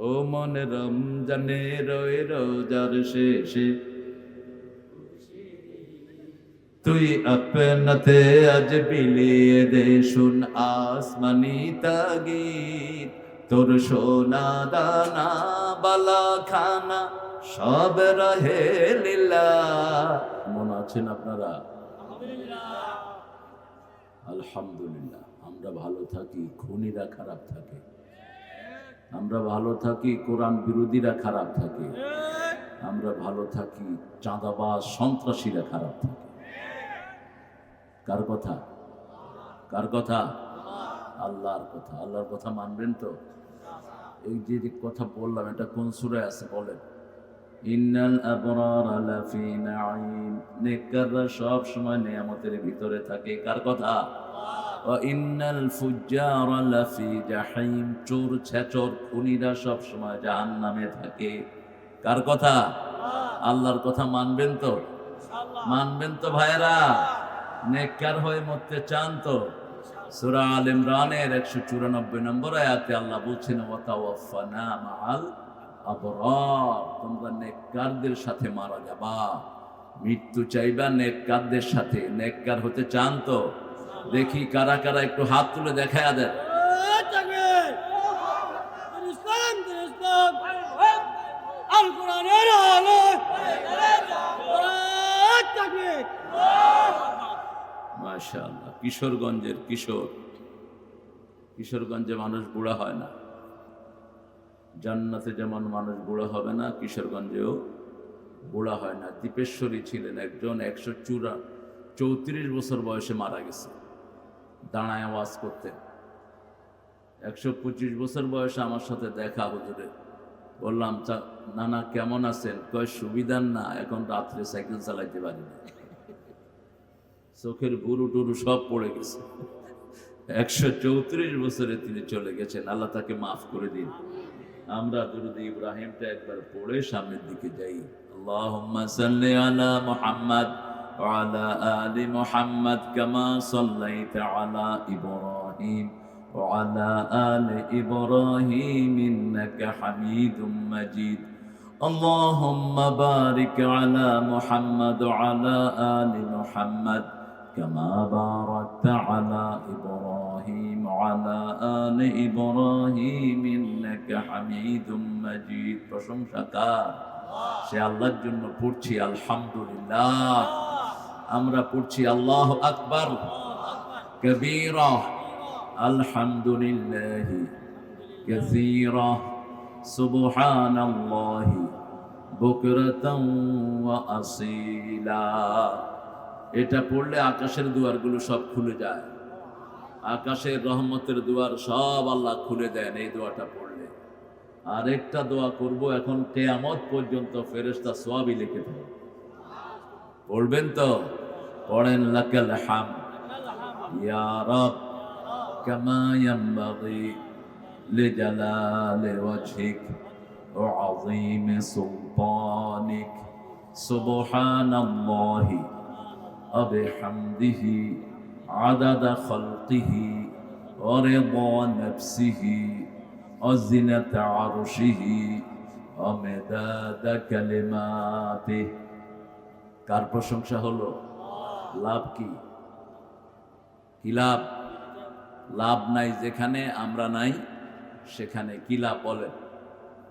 ও মনে রমজানের ওই রোজার শেষে তুই আপনাতে আজ বিলিয়ে দে শুন আসমানি তাগীত তোর সোনা দানা বালা খানা সব রহে লীলা। মনে আছেন আপনারা? আলহামদুলিল্লাহ। আমরা ভালো থাকি, খুনিরা খারাপ থাকে। আমরা ভালো থাকি, কোরআন বিরোধীরা খারাপ থাকে। আমরা ভালো থাকি, চাঁদাবাজ সন্ত্রাসীরা খারাপ থাকে। কার কথা? কার কথা? আল্লাহর কথা। আল্লাহর কথা মানবেন তো? এই যে কথা বললাম এটা কোন সূরায় আছে বলেন? ইন্নাল আবরারা লাফি নাঈম। নেককাররা সব সময় নিয়ামতের ভিতরে থাকে। কার কথা? ওয়া ইন্নাল ফুজ্জারা লাফি জাহিম। চোর ছেচর খুনিরা সব সময় জাহান্নামে থাকে। কার কথা? আল্লাহর কথা মানবেন তো? মানবেন তো ভাইরা? নেককার হয়ে মরতে চান তো? সূরা আল ইমরানের 194 নম্বর আয়াতে আল্লাহ বলছেন ওয়া তাওয়াফানা মাআল আবরার। তোমরা নেককারদের সাথে মারা যাবা, মৃত্যু চাইবা নেককারদের সাথে। নেককার হতে চান তো? দেখি কারা কারা একটু হাত তুলে দেখায়া দেন। মাশাআল্লাহ। কিশোরগঞ্জের কিশোরগঞ্জে মানুষ বুড়া হয় না। জান্নাতে যেমন মানুষ বুড়া হবে না, কিশোরগঞ্জেও বুড়া হয় না। দীপেশ্বরী ছিলেন একজন, 134 বছর বয়সে মারা গেছে। দাঁড়ায় আওয়াজ করতেন। 125 বছর বয়সে আমার সাথে দেখা হুজুরে। বললাম নানা কেমন আছেন? কয় সুবিধার না, এখন রাত্রে সাইকেল চালাইতে পারি না, চোখের বুরু টুরু সব পড়ে গেছে। 134 বছরে তিনি চলে গেছেন। আল্লাহ তাকে মাফ করে দিন। আমরা দুরূদ ইব্রাহিমটা একবার পড়ে সামনের দিকে যাই। আল্লাহুম্মা সাল্লি আলা মুহাম্মাদ ওয়া আলা আলি মুহাম্মাদ কামা সাল্লাইতা আলা ইব্রাহিম ওয়া আলা আলি ইব্রাহিম ইন্নাকা হামিদুম মাজিদ। আল্লাহুম্মা বারিক আলা মুহাম্মাদ ওয়া আলা আলি মুহাম্মাদ كما باركت على إبراهيم وعلى آل إبراهيم إنك حميد مجيد। প্রশংসা কার? সে আল্লাহর জন্য পড়ছি আলহামদুলিল্লাহ। আমরা পড়ছি আল্লাহু আকবার কবীরা আলহামদুলিল্লাহ কাসীরা সুবহানাল্লাহি বুকরাতান ওয়া আসীলা। এটা পড়লে আকাশের দুয়ারগুলো সব খুলে যায়। আকাশের রহমতের দুয়ার সব আল্লাহ খুলে দেন এই দোয়াটা পড়লে। আর একটা দোয়া করব এখন, কিয়ামত পর্যন্ত ফেরেশতা সওয়াবই লিখে দেবে। পড়বেন তো? পড়েন লাকাল হামদ ইয়া রব কামা ইয়ানবাগি লিজালালি ওয়াজহিক ওয়া আযীমি সুলতানিক সুবহানাল্লাহি وبحمده عدد خلقه ورضا نفسه وزنة عرشه ومداد كلماته। কার প্রশংসা হলো? লাভ কি? কি লাভ? লাভ নাই যেখানে, আমরা নাই সেখানে। কি লাভ বলেন?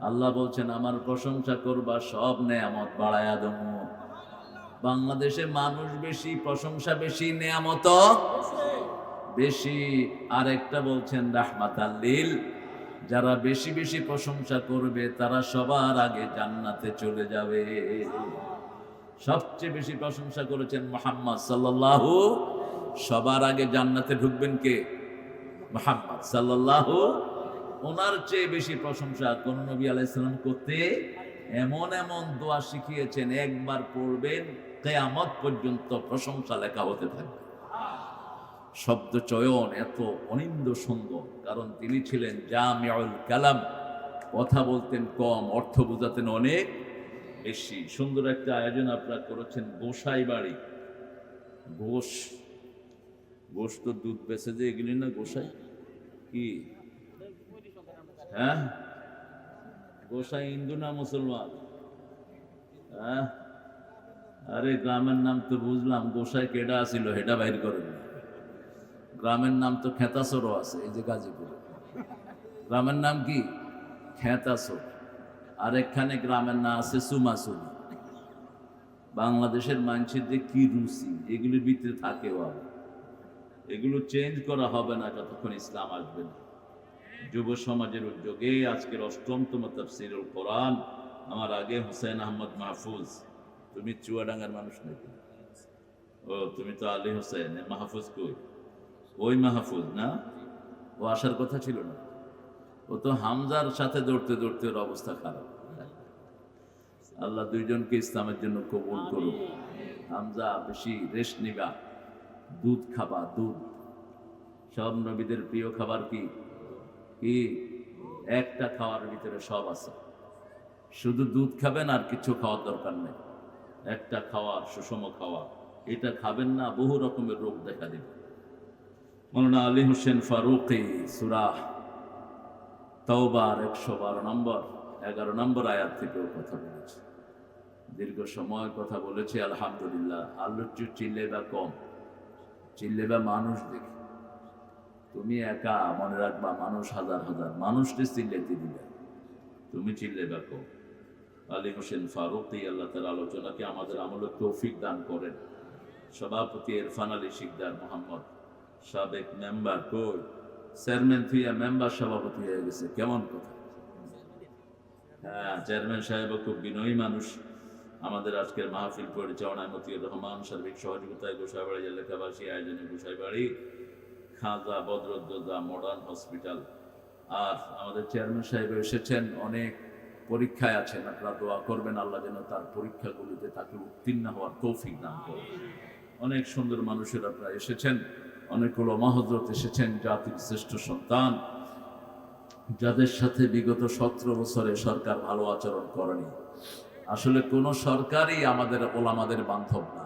আল্লাহ বলছেন আমার প্রশংসা করবা, সব নেয়ামত বাড়ায়া দেবো। বাংলাদেশে মানুষ বেশি, প্রশংসা বেশি, নেয়ামত বেশি। আরেকটা বলছেন রাহমাতাল লিল। যারা বেশি বেশি প্রশংসা করবে তারা সবার আগে জান্নাতে চলে যাবে। সবচেয়ে বেশি প্রশংসা করেছেন মুহাম্মদ সাল্লাল্লাহু। সবার আগে জান্নাতে ঢুকবেন কে? মুহাম্মদ সাল্লাল্লাহু। ওনার চেয়ে বেশি প্রশংসা কোন নবী আলাইহিস সালাম করতে? এমন এমন দোয়া শিখিয়েছেন, একবার পড়বেন কিয়ামত পর্যন্ত প্রশংসা লেখা হতে থাকবে। শব্দ চয়ন এত অনিন্দ সুন্দর, কারণ তিনি ছিলেন জামিউল কালাম। কথা বলতেন কম, অর্থ বোঝাতেন অনেক বেশি। সুন্দর একটা আয়োজন আপনারা করেছেন। গোসাই বাড়ি, গোশ তো দুধ বেচে যে, এগুলি না গোসাই? কি হ্যাঁ গোসাই হিন্দু না মুসলমান? হ্যাঁ, আরে গ্রামের নাম তো বুঝলাম, গোসাই কেডা আছিল হেডা বাইর করেন না। গ্রামের নাম তো খেতাসরও আছে, এই যে গাজীপুরে গ্রামের নাম কি খেতাসর, আর এখানে গ্রামের নাম আছে সুমাসুলি। বাংলাদেশের মানুষের যে কি রুচি এগুলির ভিতরে থাকে, এগুলো চেঞ্জ করা হবে না যতক্ষণ ইসলাম আসবে না। যুব সমাজের উদ্যোগে আজকের ৮ম তাফসীরুল কোরআন, আমার আগে হোসেন আহমদ মাহফুজ, তুমি চুয়াডাঙ্গার মানুষ নাকি? ও তুমি তো আলী হোসেন, মাহফুজ কই? ওই মাহফুজ না, ও আসার কথা ছিল না। ও তো হামজার সাথে দৌড়তে দৌড়তে ওর অবস্থা খারাপ। আল্লাহ দুইজনকে ইসলামের জন্য কবুল করুন। হামজা বেশি রেস্ট নিবা, দুধ খাবা, দুধ। সব নবীদের প্রিয় খাবার কি? কি একটা খাওয়ার ভিতরে সব আছে, শুধু দুধ খাবেন আর কিছু খাওয়ার দরকার নেই। একটা খাওয়া, সুষম খাওয়া, এটা খাবেন না বহু রকমের রোগ দেখা দেবে। মৌলানা আলী হোসেন ফারুকী সূরা তাওবার ১১২ নম্বর 11 নম্বর আয়াত থেকেও কথা বলেছে, দীর্ঘ সময় কথা বলেছে। আলহামদুলিল্লাহ। আল্লুচু চিল্লে বা কম, চিল্লে বা মানুষ দেখে, তুমি একা মনে রাখবা, মানুষ হাজার হাজার মানুষকে চিল্লাইতে দিবে, তুমি চিল্লে বা কম। আলী হোসেন ফারুকী আল্লাহ তার আলোচনাকে আমাদের আমলের তৌফিক দান করেন। সভাপতি ইরফান আলী শিকদার মোহাম্মদ, সাবেক মেম্বার, কই চেয়ারম্যান থুইয়া মেম্বার সভাপতি হয়ে গেছে, কেমন কথা। হ্যাঁ, চেয়ারম্যান সাহেব খুব বিনয়ী মানুষ। আমাদের আজকের মাহফিল পরিচালনায় মতিউর রহমান, সার্বিক সহযোগিতায় গোসাইবাড়ি এলাকাবাসী, আয়োজনে গোসাইবাড়ি খাজা বদরুদ্দোজা মডার্ন হসপিটাল। আর আমাদের চেয়ারম্যান সাহেব এসেছেন, অনেক পরীক্ষায় আছেন, আপনারা দোয়া করবেন আল্লাহ যেন তার পরীক্ষাগুলিতে তাকে উত্তীর্ণ হওয়ার তৌফিক দান করেন। অনেক সুন্দর মানুষের আপনারা এসেছেন, অনেক ওলামা হযরত এসেছেন, জাতির শ্রেষ্ঠ সন্তান, যাদের সাথে বিগত 17 বছরে সরকার ভালো আচরণ করেনি। আসলে কোন সরকারই আমাদের ওলামাদের বান্ধব না।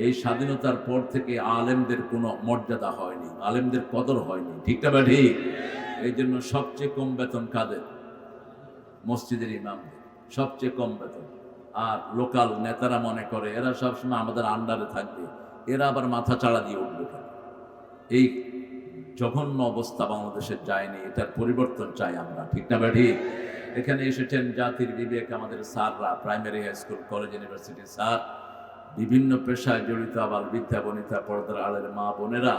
এই স্বাধীনতার পর থেকে আলেমদের কোনো মর্যাদা হয়নি, আলেমদের কদর হয়নি, ঠিক না ঠিক? এই জন্য সবচেয়ে কম বেতন কাদের? মসজিদের ইমামদের সবচেয়ে কম বেতন। আর লোকাল নেতারা মনে করে এরা সবসময় আমাদের আন্ডারে থাকবে, এরা আবার মাথা চাড়া দিয়ে উঠবে কেন? এই জঘন্য অবস্থা বাংলাদেশের যায়নি, এটার পরিবর্তন চাই আমরা, ঠিক না ঠিক? এখানে এসেছেন জাতির বিবেক, আমাদের স্যাররা, primary high school, college, university sir, বিভিন্ন পেশায় জড়িত আবার বিদ্যা বনিতা, পর্দার আড়ের মা বোনেরা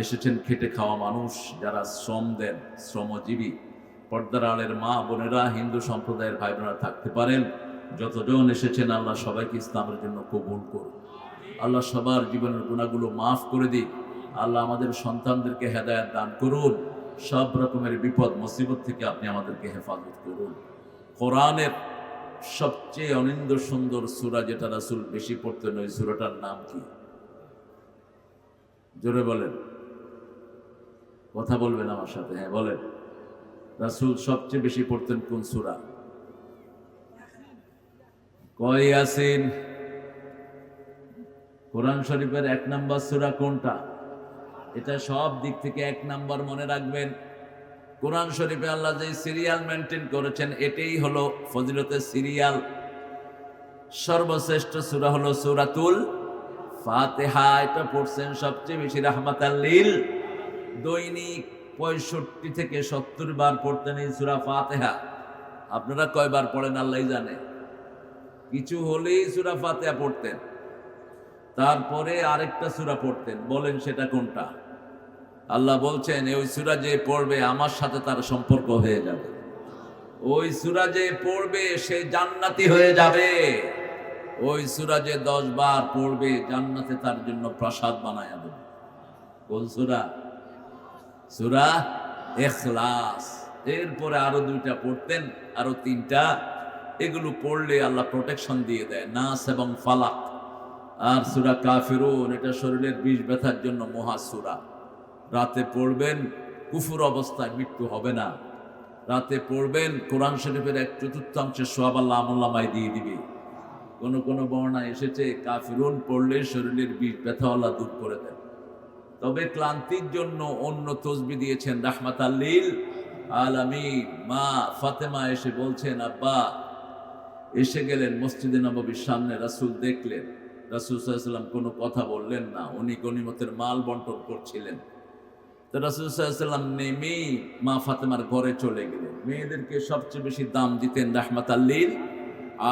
এসেছেন, খেটে খাওয়া মানুষ যারা শ্রম দেন, শ্রমজীবী পর্দার আড়ের মা বোনেরা, হিন্দু সম্প্রদায়ের ভাই বোনেরা থাকতে পারেন। যতজন এসেছেন আল্লাহ সবাইকে ইসলামের জন্য কবুল করুন। আল্লাহ সবার জীবনের গুনাহগুলো মাফ করে দিক। আল্লাহ আমাদের সন্তানদেরকে হেদায়েত দান করুন। সব রকমের বিপদ মুসিবত থেকে আপনি আমাদেরকে হেফাজত করুন। কোরআনের সবচেয়ে অনিন্দ সুন্দর সূরা যেটা রাসূল বেশি পড়তেন, ওই সূরাটার নাম কি? জোরে বলেন, কথা বলবেন আমার সাথে, হ্যাঁ বলেন। রাসূল সবচেয়ে বেশি পড়তেন কোন সূরা? কয় ইয়াসিন। কোরআন শরীফের 1 নম্বর সূরা কোনটা? এটা সব দিক থেকে 1 নম্বর মনে রাখবেন। কোরআন শরীফে আল্লাহ যে সিরিয়াল মেনটেন করেছেন এটাই হলো ফজিলতের সিরিয়াল। সর্বশ্রেষ্ঠ সূরা হলো সূরাতুল ফাতিহা। এটা পড়ছেন সবচেয়ে বেশি রাহমাতাল লিল। দৈনিক 65 থেকে 70 বার পড়তেন এই সূরা ফাতিহা। আপনারা কয়বার পড়েন আল্লাহই জানে। কিছু হলেই সূরা ফাতিহা পড়তেন, তারপরে আরেকটা সূরা পড়তেন, বলেন সেটা কোনটা? আল্লাহ বলছেন ওই সূরা যে পড়বে আমার সাথে তার সম্পর্ক হয়ে যাবে, ওই সূরা যে পড়বে সে জান্নাতি হয়ে যাবে, ওই সূরা যে 10 বার পড়বে জান্নাতে তার জন্য প্রাসাদ বানায়া দেবে। কোন সূরা? সূরা ইখলাস। এরপরে আরো 2টা পড়তেন, আরো 3টা। এগুলো পড়লে আল্লাহ প্রোটেকশন দিয়ে দেয়, নাস এবং ফালাক। আর সূরা কাফিরুন, এটা শরীরের বিষ ব্যথার জন্য মহা সূরা। রাতে পড়বেন, কুফর অবস্থায় মৃত্যু হবে না। রাতে পড়বেন, কোরআন শরীফের 1/4 সওয়াব আল্লাহ আমলনামায় দিয়ে দিবে। কোন কোন বর্ণনা এসেছে কাফিরুন পড়লে শরীরের বিষ ব্যথা আল্লাহ দূর করে দেন। তবে ক্লান্তির জন্য অন্য তসবিহ দিয়েছেন রাহমাতাল লিল আলামিন মা ফাতেমা এসে বলছেন, আব্বা এসে গেলেন মসজিদে নববীর সামনে, রাসূল দেখলেন। রাসূল সাল্লাল্লাহু আলাইহি ওয়াসাল্লাম কোনো কথা বললেন না, উনি গনিমতের মাল বন্টন করছিলেন। তো রাসূল সাল্লাল্লাহু আলাইহি ওয়াসাল্লাম নেমেই মা ফাতেমার ঘরে চলে গেলেন। মেয়েদেরকে সবচেয়ে বেশি দাম দিতেন রাহমাতাল লিল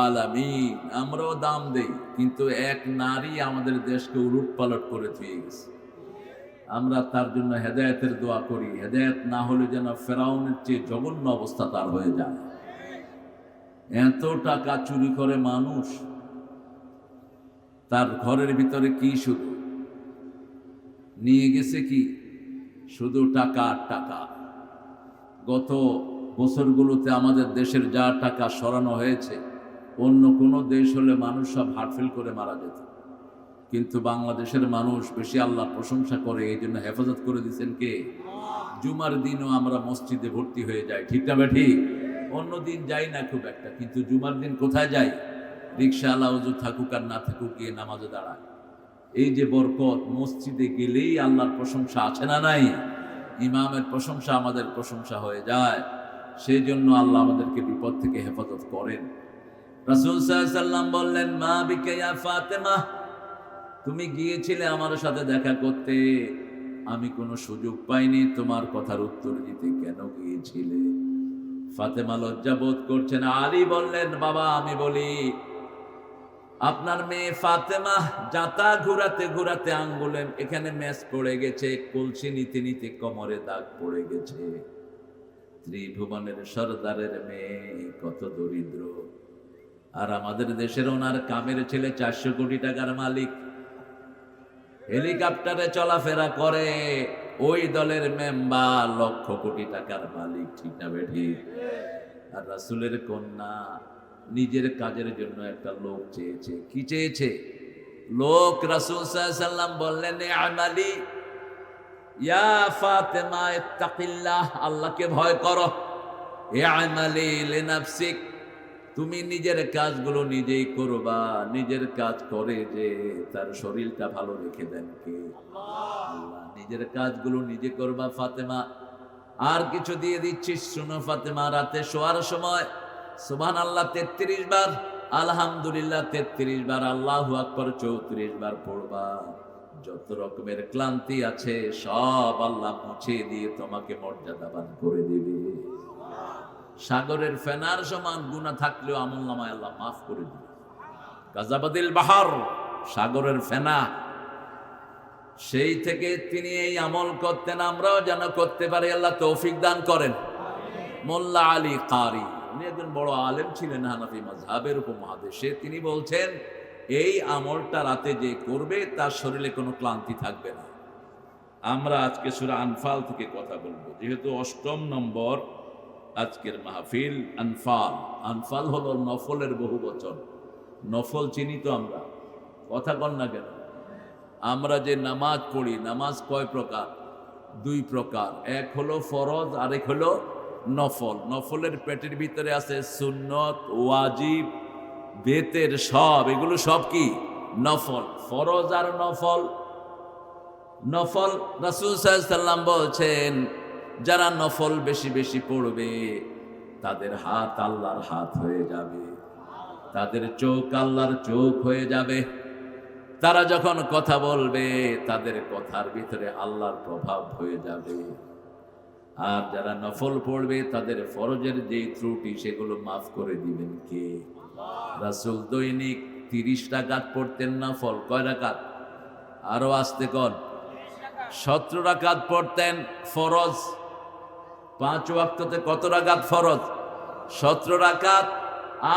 আলামিন। আমরাও দাম দেই, কিন্তু এক নারী আমাদের দেশকে উলটপালট করে দিয়ে গেছে। আমরা তার জন্য হেদায়েতের দোয়া করি, হেদায়েত না হলে যেন ফেরাউনের চেয়ে জঘন্য অবস্থা তার হয়ে যায়। এত টাকা চুরি করে মানুষ, তার ঘরের ভিতরে কি শুধু নিয়ে গেছে, কি শুধু টাকা আর টাকা। গত বছরগুলোতে আমাদের দেশের যা টাকা সরানো হয়েছে, অন্য কোনো দেশ হলে মানুষ সব হার্টফেল করে মারা যেত, কিন্তু বাংলাদেশের মানুষ বেশি আল্লাহর প্রশংসা করে, এই জন্য হেফাজত করে দিচ্ছেন কে? জুমার দিনও আমরা মসজিদে ভর্তি হয়ে যাই, ঠিক না বেঠি? অন্য দিন যাই না খুব একটা, কিন্তু জুমার দিন কোথায় যাই? রিক্সাওয়ালা উজু থাকুক আর না থাকুক গিয়ে নামাজে দাঁড়ায়। এই যে বরকত, মসজিদে গেলেই আল্লাহর প্রশংসা আছে না নাই? ইমামের প্রশংসা আমাদের প্রশংসা হয়ে যায়। সেই জন্য আল্লাহ আমাদেরকে বিপদ থেকে হেফাজত করেন। রাসূল সাল্লাল্লাহু আলাইহি ওয়াসাল্লাম বললেন, মা বিকা ইয়া ফাতেমা, তুমি গিয়েছিলে আমার সাথে দেখা করতে, আমি কোনো সুযোগ পাইনি তোমার কথার উত্তর দিতে, কেন গিয়েছিলে? ফাতেমা লজ্জা বোধ করছেন। আলী বললেন, বাবা আমি বলি, আপনার মেয়ে ফাতেমা জাতা ঘুরাতে ঘুরাতে আঙ্গুলে এখানে ম্যাচ পড়ে গেছে, কলসি নিতে নিতে কোমরে দাগ পড়ে গেছে। ত্রিভুবনের সরদারের মেয়ে, কত দরিদ্র। আর আমাদের দেশের ওনার কামের ছেলে 400 কোটি টাকার মালিক, হেলিকপ্টারে চলাফেরা করে, ওই দলের মেম্বার লক্ষ কোটি টাকার মালিক, ঠিক না বেঠি? আর রাসূলের কন্যা নিজের কাজের জন্য একটা লোক চেয়েছে। কি চেয়েছে? লোক। রাসূল সাল্লাল্লাহু আলাইহি ওয়াসাল্লাম বললেন, আমালি ইয়া ফাতেমা ইত্তাকিল্লাহ, আল্লাহকে ভয় করো। আমালি লিনাফসিক, তুমি নিজের কাজগুলো নিজেই করবা। নিজের কাজ করে যে তার শরীরটা ভালো রেখে দেন কে? আল্লাহ। নিজের কাজগুলো নিজে করবা ফাতেমা। আর কিছু দিয়ে দিচ্ছিস, শুনো ফাতেমা, রাতে শোয়ার সময় সুবহানাল্লাহ 33 বার, আলহামদুলিল্লাহ 33 বার, আল্লাহু আকবার 34 বার পড়বা। যত রকমের ক্লান্তি আছে সব আল্লাহ মুছে দিয়ে তোমাকে মর্যাদাবান করে দিবে। সাগরের ফেনার সমান গুনাহ থাকলেও আমলনামায় আল্লাহ মাফ করে দিবে। কাযাবাদিল বাহার, সাগরের ফেনা। সেই থেকে তিনি এই আমল করতেন, আমরাও যেন করতে পারি, আল্লাহ তৌফিক দান করেন। মোল্লা আলী কারি, উনি একজন বড় আলেম ছিলেন হানাফি মাযহাবের উপমহাদেশে। তিনি বলছেন, এই আমলটা রাতে যে করবে তার শরীরে কোনো ক্লান্তি থাকবে না। আমরা আজকে সূরা আনফাল থেকে কথা বলবো, যেহেতু 8ম নম্বর আজকের মাহফিল। আনফাল, আনফাল হলো নফলের বহু বচন। নফল চিনি তো আমরা, কথা কন না কেন? আমরা যে নামাজ পড়ি, নামাজ কয় প্রকার? 2 প্রকার। এক হলো ফরজ, আরেক হলো নফল। নফলের পেটের ভিতরে আছে সুন্নত, ওয়াজিব, বেতের সব, এগুলো সব কি? নফল। ফরজ আর নফল। নফল রাসূল সাল্লাল্লাহু আলাইহি ওয়াসাল্লাম বলছেন, যারা নফল বেশি বেশি পড়বে তাদের হাত আল্লাহর হাত হয়ে যাবে, তাদের চোখ আল্লাহর চোখ হয়ে যাবে। তারা যখন কথা বলবে তাদের কথার ভিতরে আল্লাহর প্রভাব হয়ে যাবে। আর যারা নফল পড়বে তাদের ফরজের যে ত্রুটি সেগুলো মাফ করে দিবেন কে? রাসূল দৈনিক 30 রাকাত পড়তেন নফল। কয় রাকাত? আরো আসতে কর। 17 রাকাত পড়তেন ফরজ। 5 ওয়াক্ততে কত রাকাত ফরজ? 17 রাকাত।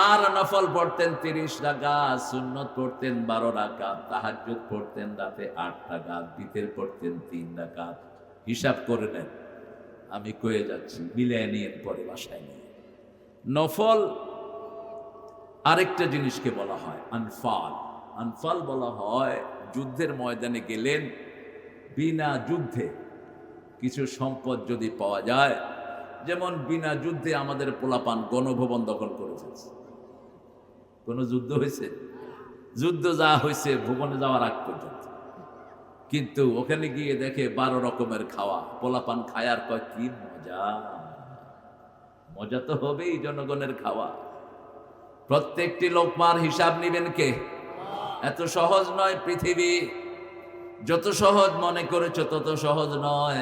আর নফল পড়তেন 30 রাকাত, সুন্নত পড়তেন 12 রাকাত, তাহাজ্জুদ পড়তেন রাতে 8 রাকাত, বিতর পড়তেন 3 রাকাত। হিসাব করে নেন, আমি কয়ে যাচ্ছি, মিলিয়ে নিয়ে পরে বাসায় নিয়ে। নফল আরেকটা জিনিসকে বলা হয় আনফাল। আনফাল বলা হয় যুদ্ধের ময়দানে গেলেন, বিনা যুদ্ধে কিছু সম্পদ যদি পাওয়া যায়, যেমন বিনা যুদ্ধে আমাদের পোলাপান গণভবন দখল করে ফেলছে। কোন যুদ্ধ হয়েছে? যুদ্ধ যা হয়েছে ভুবনে যাওয়ার আগ পর্যন্ত, কিন্তু ওখানে গিয়ে দেখে 12 রকমের খাওয়া, পোলাপান খায় আর কয় কি মজা। মজা তো হবেই, জনগণের খাওয়া। প্রত্যেকটি লোকমার হিসাব নিবেন কে? এত সহজ নয় পৃথিবী। যত সহজ মনে করেছ তত সহজ নয়।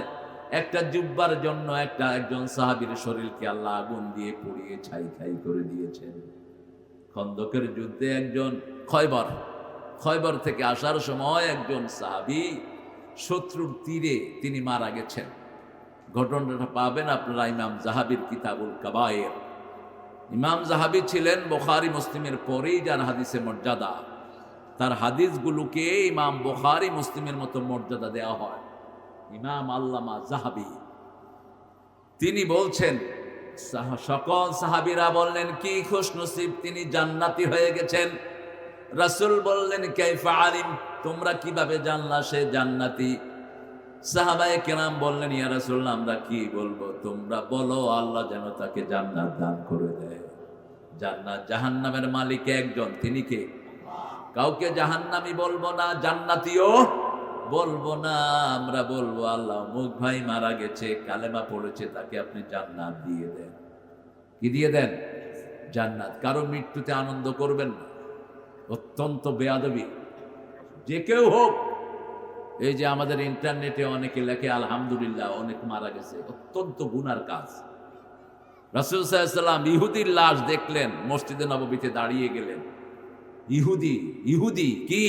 একটা জুব্বার জন্য একজন সাহাবীর শরীরকে আল্লাহ আগুন দিয়ে পুড়িয়ে ছাই ছাই করে দিয়েছেন। খন্দকের যুদ্ধে একজন খয়বর থেকে আসার সময় একজন সাহাবী শত্রুর তীরে তিনি মারা গেছেন। ঘটনাটা পাবেন আপনারা ইমাম যাহাবীর কিতাবুল কাবায়ের। ইমাম যাহাবী ছিলেন বুখারী মুসলিমের পরেই যার হাদিসে মর্যাদা। তার হাদিসগুলোকে ইমাম বুখারী মুসলিমের মতো মর্যাদা দেওয়া হয়। ইমাম আল্লামা যাহাবী তিনি বলছেন, সকল সাহাবীরা বললেন কি খুশনসিব, তিনি জান্নাতি হয়ে গেছেন। রাসূল বললেন কাইফা আলিম, তোমরা কিভাবে জানলা সে জান্নাতি? সাহাবায়ে কেরাম বললেন ইয়া রাসূলুল্লাহ আমরা কি বলবো, তোমরা বলো আল্লাহ যেন তাকে জান্নাত দান করে দেয়। জান্নাত জাহান্নামের মালিক একজন, তিনি কে? কাউকে জাহান্নামী বলবো না, জান্নাতীও বলবো না। আমরা বলবো আল্লাহ অমুক ভাই মারা গেছে, কালেমা পড়েছে, তাকে আপনি জান্নাত দিয়ে দেন। কি দিয়ে দেন? জান্নাত। কারো মৃত্যুতে আনন্দ করবেন না, অত্যন্ত বেয়াদবি। যে কেউ হোক, এই যে আমাদের ইন্টারনেটে অনেকে লেখে আলহামদুলিল্লাহ অনেক মারা গেছে, অত্যন্ত গুনার কাজ। রাসূল সাল্লাল্লাহু আলাইহি ওয়াসাল্লাম ইহুদির লাশ দেখলেন, মসজিদে নববীতে দাঁড়িয়ে গেলেন। ইহুদি কি?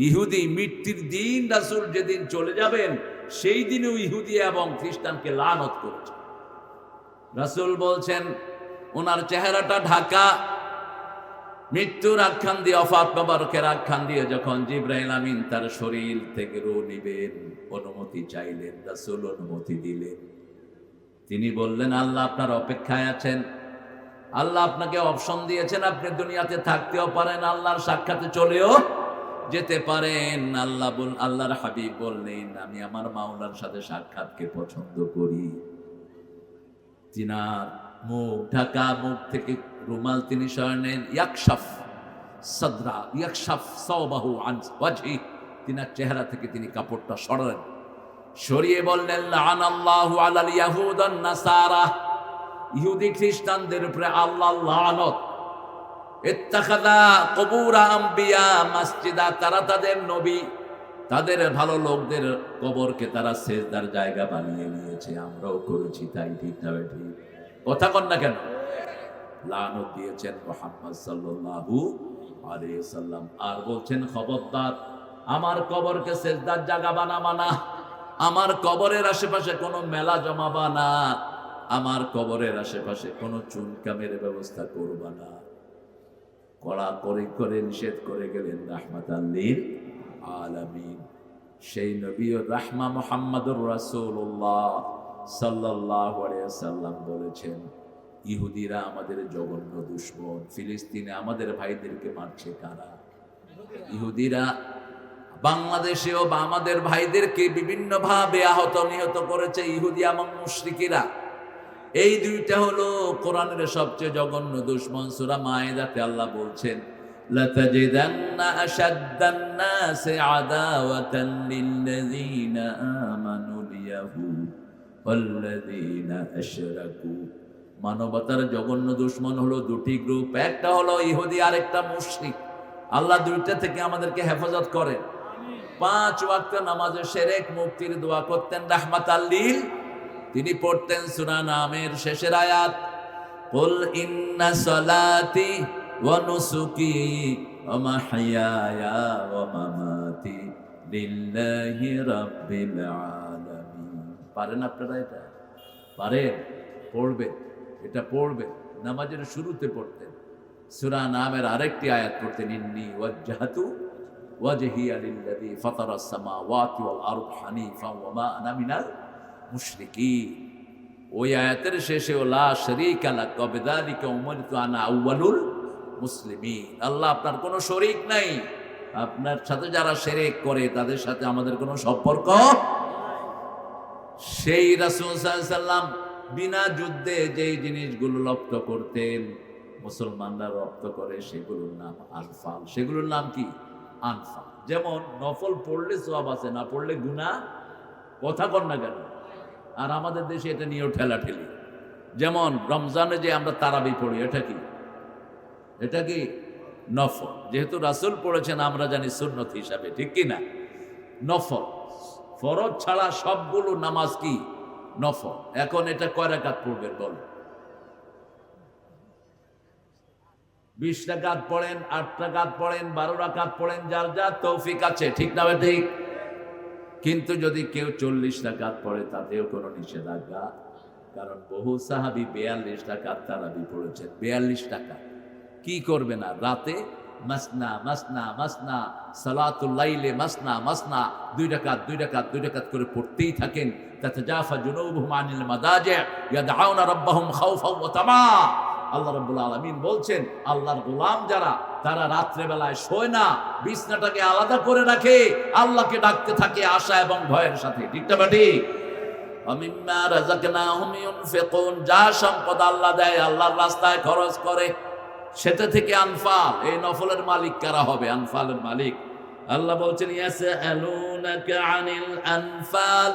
ইহুদি মৃত্যুর দিন রাসূল যেদিন চলে যাবেন সেই দিনেও ইহুদি এবং খ্রিস্টানকে লানত করেছে। রাসূল বলছেন ওনার চেহারাটা ঢাকা, মৃত্যুর আখ্যান দিয়ে, ওফাত মোবারকের আখ্যান দিয়ে যখন জিবরাইল আমিন তার শরীর থেকে রূহ নিবেন, অনুমতি চাইলেন, রাসূল অনুমতি দিলেন। তিনি বললেন আল্লাহ আপনার অপেক্ষায় আছেন, আল্লাহ আপনাকে অপশন দিয়েছেন, আপনি দুনিয়াতে থাকতেও পারেন, আল্লাহর সাক্ষাতে চলেও যেতে পারেন। আল্লাহর হাবিব বললেন আমি আমার মাওলার সাথে সাক্ষাৎকে পছন্দ করি। তিনার মুখ ঢাকা, মুখ থেকে রুমাল তিনি সরিয়ে নেন, ইয়াকশাফ সাদরা ইয়াকশাফ সাওবাহু আন ওয়াজহি, তিনার চেহারা থেকে তিনি কাপড়টা সরালেন, সরিয়ে বললেন লাআনাল্লাহু আলাল ইয়াহুদ ওয়ান নাসারা, ইহুদি খ্রিস্টানদের উপরে আল্লাহর লানত। ইত্তাখাযা কুবুর আম্বিয়া মাসজিদা, তারা তাদের নবী, তাদের ভালো লোকদের কবরকে তারা সেজদার জায়গা বানিয়ে নিয়েছে। আমরাও করেছি তাই, ঠিক না? ঠিক কথা কন না কেন? লানত দিয়েছেন মুহাম্মদ সাল্লাল্লাহু আলাইহি ওয়াসাল্লাম। আর বলছেন খবরদার আমার কবরকে সেজদার জায়গা বানাবা না, আমার কবরের আশেপাশে কোনো মেলা জমাবা না, আমার কবরের আশেপাশে কোনো চুনকামের ব্যবস্থা করবা না। কড়া করে নিষেধ করে গেলেন রাহমাতাল লিল আলামিন। সেই নবী ও রাহমা মুহাম্মদুর রাসূলুল্লাহ সাল্লাল্লাহু আলাইহি ওয়াসাল্লাম বলেছেন ইহুদিরা আমাদের জঘন্য দুশমন। ফিলিস্তিনে আমাদের ভাইদেরকে মারছে কারা? ইহুদিরা। বাংলাদেশেও আমাদের ভাইদেরকে বিভিন্নভাবে আহত নিহত করেছে ইহুদি এবং মুশরিকিরা। এই দুইটা হলো কোরআনের সবচেয়ে জঘন্য দুশমন। সূরা মায়েদাতে আল্লাহ বলছেন লাতাজিদান্না আশাদ্দান নাসি আদাওয়াতান লিল্লাযীনা আমানুল ইয়াহুদ ওয়াল্লাযীনা আশরাকু। মানবতার জঘন্য দুশমন হলো দুটি গ্রুপ, একটা হলো ইহুদি আর একটা মুশরিক। আল্লাহ দুইটা থেকে আমাদেরকে হেফাজত করেন। 5 ওয়াক্ত নামাজে শিরক মুক্তির দোয়া করতেন রাহমাতাল লিল। তিনি পড়তেন সূরা নামের শেষের আয়াত, কুল ইন্না সালাতি ওয়া নুসুকি ওয়া মাহইয়ায়া ওয়া মামাতি লিল্লাহি রাব্বিল আলামিন। পারেন আপনারা? এটা পারেন? পড়বেন, এটা পড়বেন। নামাজের শুরুতে পড়তেন। সূরা নামের আরেকটি আয়াত পড়তেন, ইন্নী ওয়াজ্জাহতু ওয়াজহিয়া লিল্লাযী ফাতারাস সামাওয়াতি ওয়াল আরদ হানিফা ওয়া মা আনা মিনাল মুশরিকিন। ওই আয়াতের শেষে লা শারীকা লাক ওয়া বিযালিকা উমিরতু আনা আউয়ালুল মুসলিমিন। আল্লাহ আপনার কোনো শরীক নাই, আপনার সাথে যারা শিরক করে তাদের সাথে আমাদের কোনো সম্পর্ক। সেই রাসূল সাল্লাল্লাহু আলাইহি ওয়াসাল্লাম বিনা যুদ্ধে যেই জিনিসগুলো রপ্ত করতেন, মুসলমানরা রপ্ত করে, সেগুলোর নাম আনফাল। সেগুলোর নাম কি? আনফাল। যেমন নফল পড়লে সওয়াব আছে, না পড়লে গুনাহ। কথা কর না কেন? আর আমাদের দেশে এটা নিয়েও ঠেলাঠেলি। যেমন রমজানে যে আমরা তারাবি পড়ি, এটা কি নফল। যেহেতু রাসূল পড়েছেন আমরা জানি সুন্নত হিসাবে, ঠিক কি না? নফল। ফরজ ছাড়া সবগুলো নামাজ কি নফল। এখন এটা কয় রাকাত পড়বেন বল? 20 রাকাত পড়েন, 8 রাকাত পড়েন, 12 রাকাত পড়েন, যার যা তৌফিক আছে, ঠিক না ঠিক? কিন্তু যদি কেউ 40 রাকাত পড়ে তাতেও কোনো নিষেধাজ্ঞা, কারণ বহু সাহাবী 42 রাকাত তারাবি পড়েছেন। 42 রাকাত কি করবে না? রাতে মাসনা মাসনা মাসনা, সালাতুল লাইলে মাসনা মাসনা, 2 রাকাত 2 রাকাত 2 রাকাত করে পড়তেই থাকেন। তাতাজাফা জুনুবুহুম আনিল মাদাজি ইয়াদউনা রাব্বাহুম খাউফাও ওয়া তামা। আল্লাহ রাব্বুল আলামিন বলছেন, আল্লাহর গোলাম যারা, তারা রাত্রে বেলায় শোয় না, বিছনাটাকে আলাদা করে রাখে, আল্লাহকে ডাকতে থাকে আশা এবং ভয়ের সাথে, ঠিক না ঠিক? আমিম্মা রাযাকনাহুম ইউনফিকুন, যা সম্পদ আল্লাহ দেয় আল্লাহর রাস্তায় খরচ করে, সেটা থেকে আনফাল। এই নফলের মালিক কারা হবে? আনফালের মালিক আল্লাহ বলছেন, ইয়াসআলুনাকা আনিল আনফাল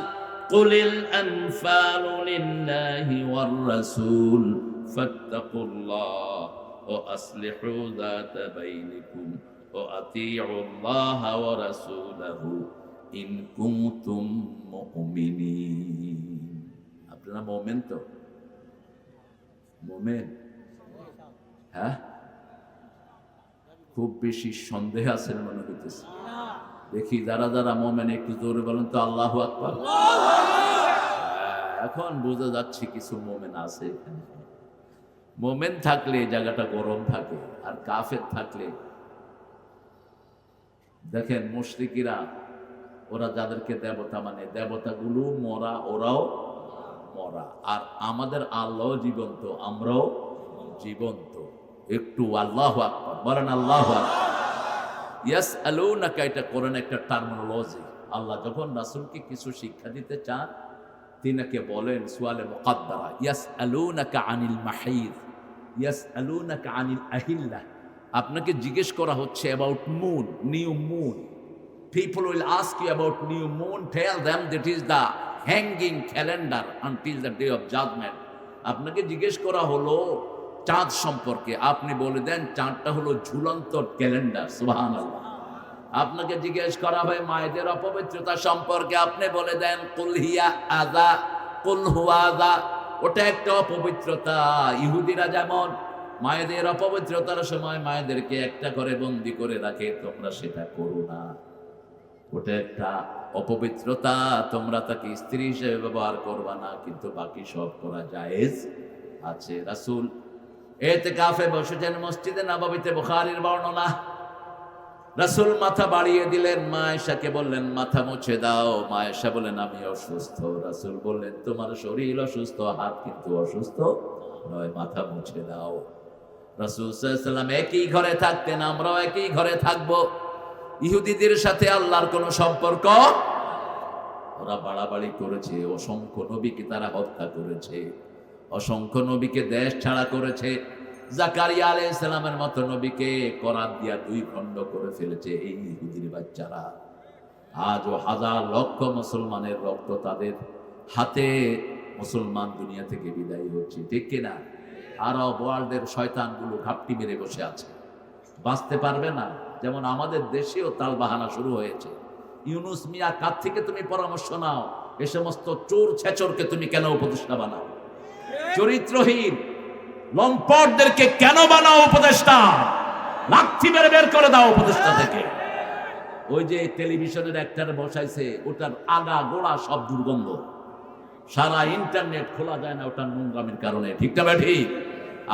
কুলিল আনফালু লিল্লাহি ওয়ার রাসূল ফাত্তাকুল্লাহ ওয়া আসলিহু যাতা বাইনিকুম ওয়া আতিউল্লাহ ওয়া রাসূলাহু ইন কুনতুম মুমিনিন। আপনারা মুমিন তো? মুমিন? হ্যাঁ, খুব বেশি সন্দেহ আছে মনে হইতেছে। দেখি যারা যারা মুমিন একটু জোরে বলেন তো আল্লাহু আকবার। এখন বোঝা যাচ্ছে কিছু মুমিন আছে এখানে। মুমিন থাকলে এই জায়গাটা গরম থাকে, আর কাফের থাকলে দেখেন মুশরিকিরা, ওরা যাদেরকে দেবতা মানে, দেবতাগুলো মরা, ওরাও মরা। আর আমাদের আল্লাহ জীবন্ত, আমরাও জীবন্ত। একটু আল্লাহু আকবার বলেন, আল্লাহু আকবার। ইয়াসআলুনাকা, এটা কোরআন একটা টার্মিনোলজি। আল্লাহ যখন রাসূলকে কিছু শিক্ষা দিতে চান, তিনাকে বলেন সুয়ালে মুকাদ্দারা, ইয়াসআলুনাকা আনিল মাহিদ, ইয়াসআলুনাকা আনিল আহিল্লাহ। আপনাকে জিজ্ঞেস করা হচ্ছে about moon, new moon. People will ask you about new moon. Tell them that is the hanging calendar until the day of judgment. আপনাকে জিজ্ঞেস করা হলো চাঁদ সম্পর্কে, আপনি বলে দেন চাঁদটা হলো ঝুলন্ত ক্যালেন্ডার। সুবহানাল্লাহ। আপনাকে জিজ্ঞেস করা হয় মায়েদের অপবিত্রতা সম্পর্কে, আপনি বলে দেন কুল হিয়া আযা, কুল হুয়া আযা, ওটা একটা অপবিত্রতা। ইহুদিরা যেমন মায়েদের অপবিত্রতার সময় মায়েদেরকে একটা করে বন্দি করে রাখে, তোমরা সেটা করো না, ওটা একটা অপবিত্রতা, তোমরা তাকে স্ত্রী হিসেবে ব্যবহার করবা না, কিন্তু বাকি সব করা জায়েজ আছে। রাসূল ইতিকাফে বসেছেন মসজিদে নববীতে, বুখারীর বর্ণনা। রাসূল মাথা বাড়িয়ে দিলেন, মা আয়েশাকে বললেন মাথা মুছে দাও। মা আয়েশা বললেন আমি অসুস্থ। রাসূল বললেন তোমার শরীর অসুস্থ, হাত কিন্তু অসুস্থ নয়, মাথা মুছে দাও। রাসূল সাল্লাল্লাহু আলাইহি ওয়াসাল্লাম একই ঘরে থাকতেন, আমরাও একই ঘরে থাকবো। ইহুদিদের সাথে আল্লাহর কোন সম্পর্ক, ওরা বাড়াবাড়ি করেছে, অসংখ্য নবীকে তারা হত্যা করেছে, অসংখ্য নবীকে দেশ ছাড়া করেছে। জাকারিয়া আলাইহিস সালামের মতো নবীকে করাত দিয়া 2 খণ্ড করে ফেলেছে এই ইহুদির বাচ্চারা। আজও হাজার লক্ষ মুসলমানের রক্ত তাদের হাতে, মুসলমান দুনিয়া থেকে বিদায় হচ্ছে, ঠিক কিনা? আরব ওয়ার্ল্ডের শয়তানগুলো ঘাপটি মেরে বসে আছে, বাঁচতে পারবে না। যেমন আমাদের দেশেও তাল বাহানা শুরু হয়েছে। ইউনুস মিয়া, কার থেকে তুমি পরামর্শ নাও? এ সমস্ত চোর ছেচরকে তুমি কেন উপদেষ্টা বানাও? চরিত্রহীন লম্পটদেরকে কেন বানাও উপদেষ্টা? লাঠি মেরে বের করে দাও উপদেষ্টা থেকে। ওই যে টেলিভিশনের অ্যাক্টর বসাইছে, ওটার আগা গোড়া সব দুর্গন্ধ, সারা ইন্টারনেট খোলা যায় না ওটার নোংরামির কারণে, ঠিক না ঠিক?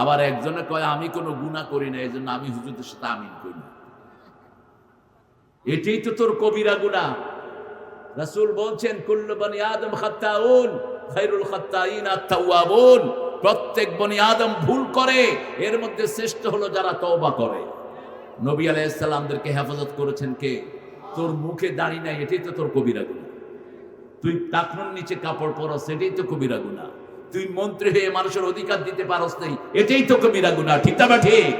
আবার একজনে কয় আমি কোনো গুনাহ করি না, এই জন্য আমি হুজুরদের সাথে আমিন করি না। এটাই তো তোর কবিরা গুনাহ। রাসূল বলছেন কুল্লু বনি আদম খাত্তাউন খায়রুল খাত্তাইন আত-তাওয়াবুন। প্রত্যেক বনি আদম ভুল করে, এর মধ্যে শ্রেষ্ঠ হলো যারা তওবা করে। নবী আলাইহিস সালামদেরকে হেফাজত করেছেন কে? তোর মুখে দাড়ি নাই, এটাই তো তোর কবিরা গুনাহ। তুই টাকনুর নিচে কাপড় পরস, এটাই তো কবিরা গুনাহ। তুই মন্ত্রী হয়ে মানুষের অধিকার দিতে পারস নাই, এটাই তো কবিরা গুনাহ, ঠিক না ঠিক?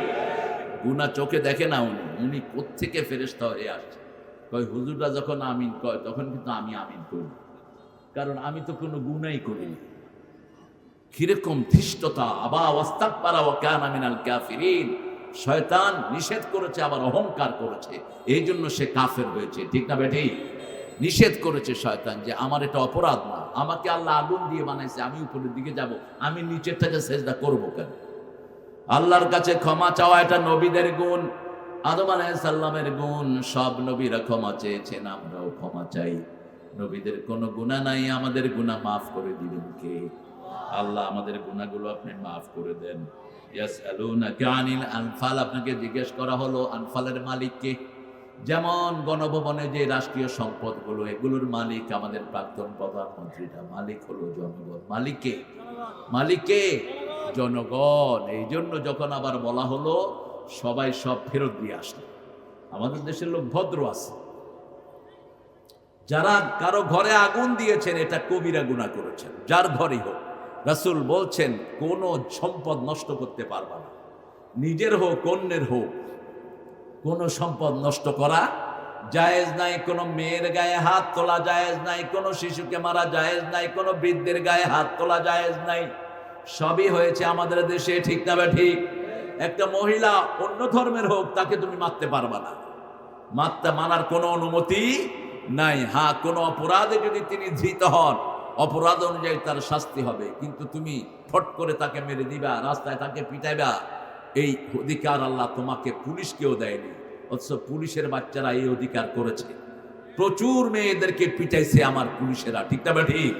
গুনাহ চোখে দেখে না উনি কোত্থেকে ফেরেশতা হয়ে আসছে। কয় হুজুররা যখন আমিন কয় তখন কিন্তু আমি আমিন করি, কারণ আমি তো কোনো গুনাহই করিনি। কিরকম ধৃষ্টতা, আবা ওয়াস্তাকবারা ওয়া কানা মিনাল কাফিরিন। শয়তান নিষেধ করেছে আবার অহংকার করেছে, এই জন্য সে কাফের হয়েছে। ঠিক না বেটি? নিষেধ করেছে শয়তান যে আমার এটা অপরাধ না, আমাকে আল্লাহ আগুন দিয়ে বানাইছে, আমি উপরের দিকে যাব, আমি নিচের থেকে সেজদা করবো কেন? আল্লাহর কাছে ক্ষমা চাওয়া এটা নবীদের গুণ, আদম আলাইহিস সালামের গুণ। সব নবীরা ক্ষমা চেয়েছেন, আমরাও ক্ষমা চাই। নবীদের কোনো গুনাহ নাই, আমাদের গুনাহ মাফ করে দিবেন কে? আল্লাহ আমাদের গুনাহগুলো আপনি মাফ করে দেন। ইয়াসআলুনাকা আনিল আনফাল, আপনাকে জিজ্ঞেস করা হলো আনফালের মালিক কে? যেমন গণভবনে যে রাষ্ট্রীয় সম্পদগুলো, এগুলোর মালিক আমাদের প্রাক্তন প্রধানমন্ত্রীটা, মালিক হলো জনগণ। মালিককে মালিককে জনগণ। এই জন্য যখন আবার বলা হলো সবাই সব ফেরত দিয়ে আসলো। আমাদের দেশের লোক ভদ্র আছে, যারা কারো ঘরে আগুন দিয়েছেন এটা কবিরা গুনাহ করেছেন, যার ঘরেই হোক। রাসূল বলছেন কোনো সম্পদ নষ্ট করতে পারবা না, নিজের হোক অন্যের হোক, কোনো সম্পদ নষ্ট করা জায়েজ নাই। কোনো মেয়ের গায়ে হাত তোলা জায়েজ নাই, কোনো শিশুকে মারা জায়েজ নাই, কোনো বৃদ্ধের গায়ে হাত তোলা জায়েজ নাই। সবই হয়েছে আমাদের দেশে, ঠিক না বা ঠিক? একটা মহিলা অন্য ধর্মের হোক, তাকে তুমি মারতে পারবা না, মানার কোনো অনুমতি নাই। হ্যাঁ, কোনো অপরাধে যদি তিনি ধৃত হন, অপরাধ অনুযায়ী তার শাস্তি হবে, কিন্তু তুমি ফট করে তাকে মেরে দিবা, রাস্তায় তাকে পিটাইবা, এই অধিকার আল্লাহ তোমাকে পুলিশকেও দেয়নি। অথচ পুলিশের বাচ্চারা এই অধিকার করেছে, প্রচুর মেয়েদেরকে পিটাইছে আমার পুলিশেরা, ঠিক না বা ঠিক?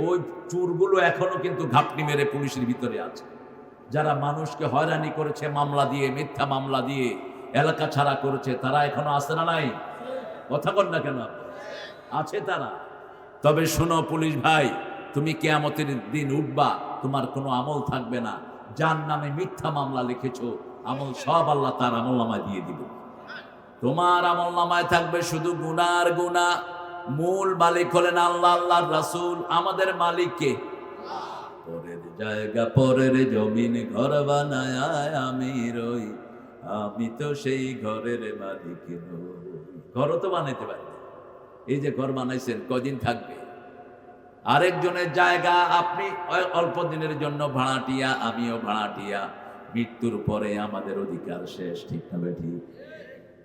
ওই চোরগুলো এখনো কিন্তু ঘাপটি মেরে পুলিশের ভিতরে আছে। যারা মানুষকে হয়রানি করেছে মামলা দিয়ে, মিথ্যা মামলা দিয়ে এলাকা ছাড়া করেছে, তারা এখনো আছে না নাই? কথা বল না কেন? আছে তারা। তবে শোনো পুলিশ ভাই, তুমি কিয়ামতের দিন উঠবা, তোমার কোনো আমল থাকবে না। যার নামে মিথ্যা মামলা লিখেছো, আমল সব আল্লাহ তার আমল নামায় দিয়ে দিবে। তোমার আমল নামায় থাকবে শুধু গুনার গুনাহ। মূল মালিক হলেন আল্লাহ, আল্লাহর রাসূল। আমাদের মালিক কে? পরের জায়গা পরের জমিন ঘর বানায় আমি রই, আমি তো সেই ঘরের মালিক নই। ঘরও তো বানাইতে পারি, এই যে ঘর বানাইছেন কদিন থাকবে? আরেকজনের জায়গা আপনি অল্প দিনের জন্য ভাড়াটিয়া, আমিও ভাড়াটিয়া। মৃত্যুর পরে আমাদের অধিকার শেষ, ঠিক না ঠিক?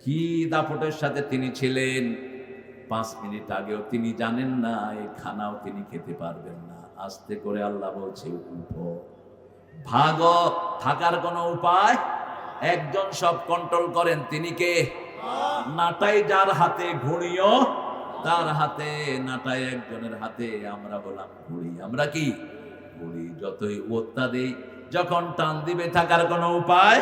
কি দাপটের সাথে তিনি ছিলেন, 5 মিনিট আগেও তিনি জানেন না এই খানাও তিনি খেতে পারবেন না। আস্তে করে আল্লাহ বলছে উঠো, ভাগো। থাকার কোনো উপায়? একজন সব কন্ট্রোল করেন, তিনি কে? নাটাই যার হাতে, ঘুড়িও তার হাতে। নাটাই একজনের হাতে, আমরা বললাম ঘুড়ি। আমরা কি ঘুড়ি? যতই ওত্তা দেই, যখন টান দিবে থাকার কোনো উপায়।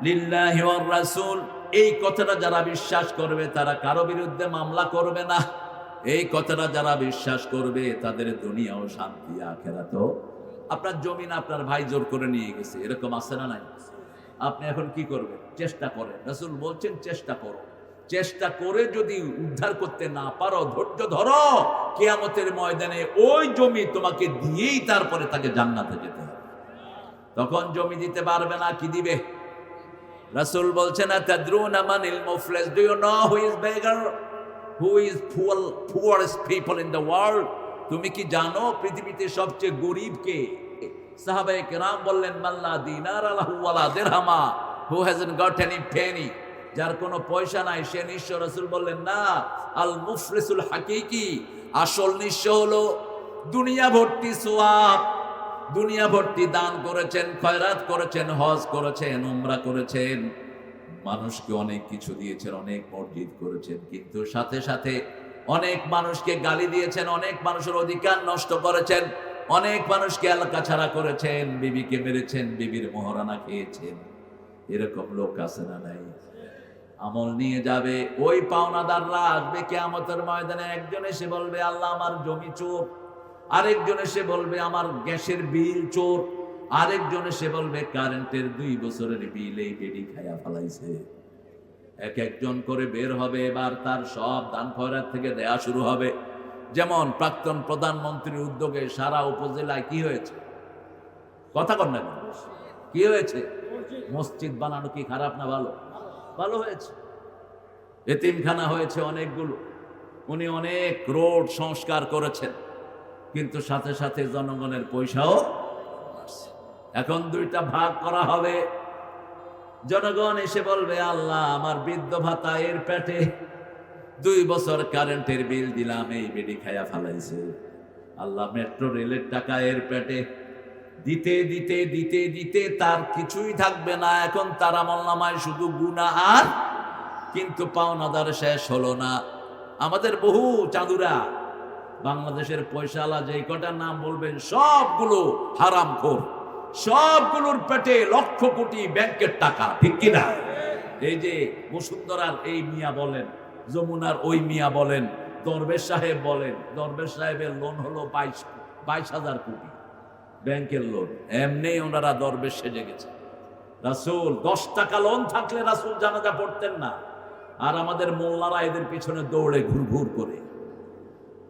লিল্লাহি ওয়ার রাসূল, এই কথাটা যারা বিশ্বাস করবে তারা কারো বিরুদ্ধে মামলা করবে না। এই কথাটা যারা বিশ্বাস করবে তাদের দুনিয়াও শান্তি, আখিরাতেও। আপনার জমিন আপনার ভাই জোর করে নিয়ে গেছে, এরকম আছে না নাই? আপনি এখন কি করবেন? চেষ্টা করেন। রাসূল বলছেন চেষ্টা করো। চেষ্টা করে যদি উদ্ধার করতে না পারো, ধৈর্য ধরো। কিয়ামতের ময়দানে ওই জমি তোমাকে দিয়েই তারপরে তাকে জান্নাতে যেতে হবে। তখন জমি দিতে পারবে না, কি দিবে? রাসূল বলছেন তাদরুনা মানিল মুফলিস, do you know who is beggar, who is poorest people in the world? তুমি কি জানো পৃথিবীতে সবচেয়ে গরীব কে? সাহাবায়ে কেরাম বললেন মাল্লা দিনার লাহু ওয়ালা দিরহামা, হু হ্যাজন্ট গট এনি পেনি, যার কোনো পয়সা নাই সে নিঃস্ব। রাসূল বললেন না, আল মুফলিসুল হাকিকি, আসল নিঃস্ব হলো দুনিয়া ভর্তি সওয়াব, দুনিয়া ভর্তি দান করেছেন, খয়রাত করেছেন, হজ করেছেন, উমরা করেছেন, মানুষকে অনেক কিছু দিয়েছেন, অনেক মসজিদ করেছেন, কিন্তু সাথে সাথে অনেক মানুষকে গালি দিয়েছেন, অনেক মানুষের অধিকার নষ্ট করেছেন, অনেক মানুষকে এলাকা ছাড়া করেছেন, বিবিকে মেরেছেন, বিবির মোহরানা খেয়েছেন। এরকম লোক আছে না নাই? আমল নিয়ে যাবে, ওই পাওনাদাররা আসবে কিয়ামতের ময়দানে। একজন এসে বলবে আল্লাহ আমার জমি চোর, আরেকজন এসে বলবে আমার গ্যাসের বিল চোর, আরেকজন এসে বলবে কারেন্টের 2 বছরের বিল এই বেডি খায়া ফেলাইছে। এক একজন করে বের হবে, এবার তার সব দান খয়রাত থেকে দেয়া শুরু হবে। যেমন প্রাক্তন প্রধানমন্ত্রীর উদ্যোগে সারা উপজেলায় কি হয়েছে? কথা কন না, কি হয়েছে? মসজিদ বানানো কি খারাপ না ভালো? ভালো হয়েছে। এতিমখানা হয়েছে অনেকগুলো, উনি অনেক রোড সংস্কার করেছেন। কিন্তু সাথে সাথে জনগণের পয়সাও বাড়ছে। এখন দুইটা ভাগ করা হবে। জনগণ এসে বলবে, আল্লাহ আমার বৃদ্ধ ভাতা এর পেটে, 2 বছর কারেন্টের বিল দিলাম, এই বেডি খায়া ফেলাইছে। আল্লাহ মেট্রো রেলের টাকা এর পেটে, দিতে দিতে দিতে দিতে তার কিছুই থাকবে না। এখন তার আমলনামায় শুধু গুনাহ আর, কিন্তু পাওনাদার শেষ হলো না। আমাদের বহু চাঁদুরা, বাংলাদেশের পয়সাওয়ালা যে কটার নাম বলবেন সবগুলো হারামখোর, সবগুলোর পেটে লক্ষ কোটি ব্যাংকের টাকা, ঠিক কিনা? এই যে বসুন্ধরার এই মিয়া বলেন, যমুনার ওই মিয়া বলেন, দরবেশ সাহেব বলেন, দরবেশ সাহেবের লোন হলো 22,000 কোটি ব্যাংকের লোন। এমনি ওনারা দরবেশ সেজে গেছে। রাসূল 10 টাকা লোন থাকলে রাসূল জানাজা পড়তেন না, আর আমাদের মোল্লারা এদের পিছনে দৌড়ে ঘুরঘুর করে।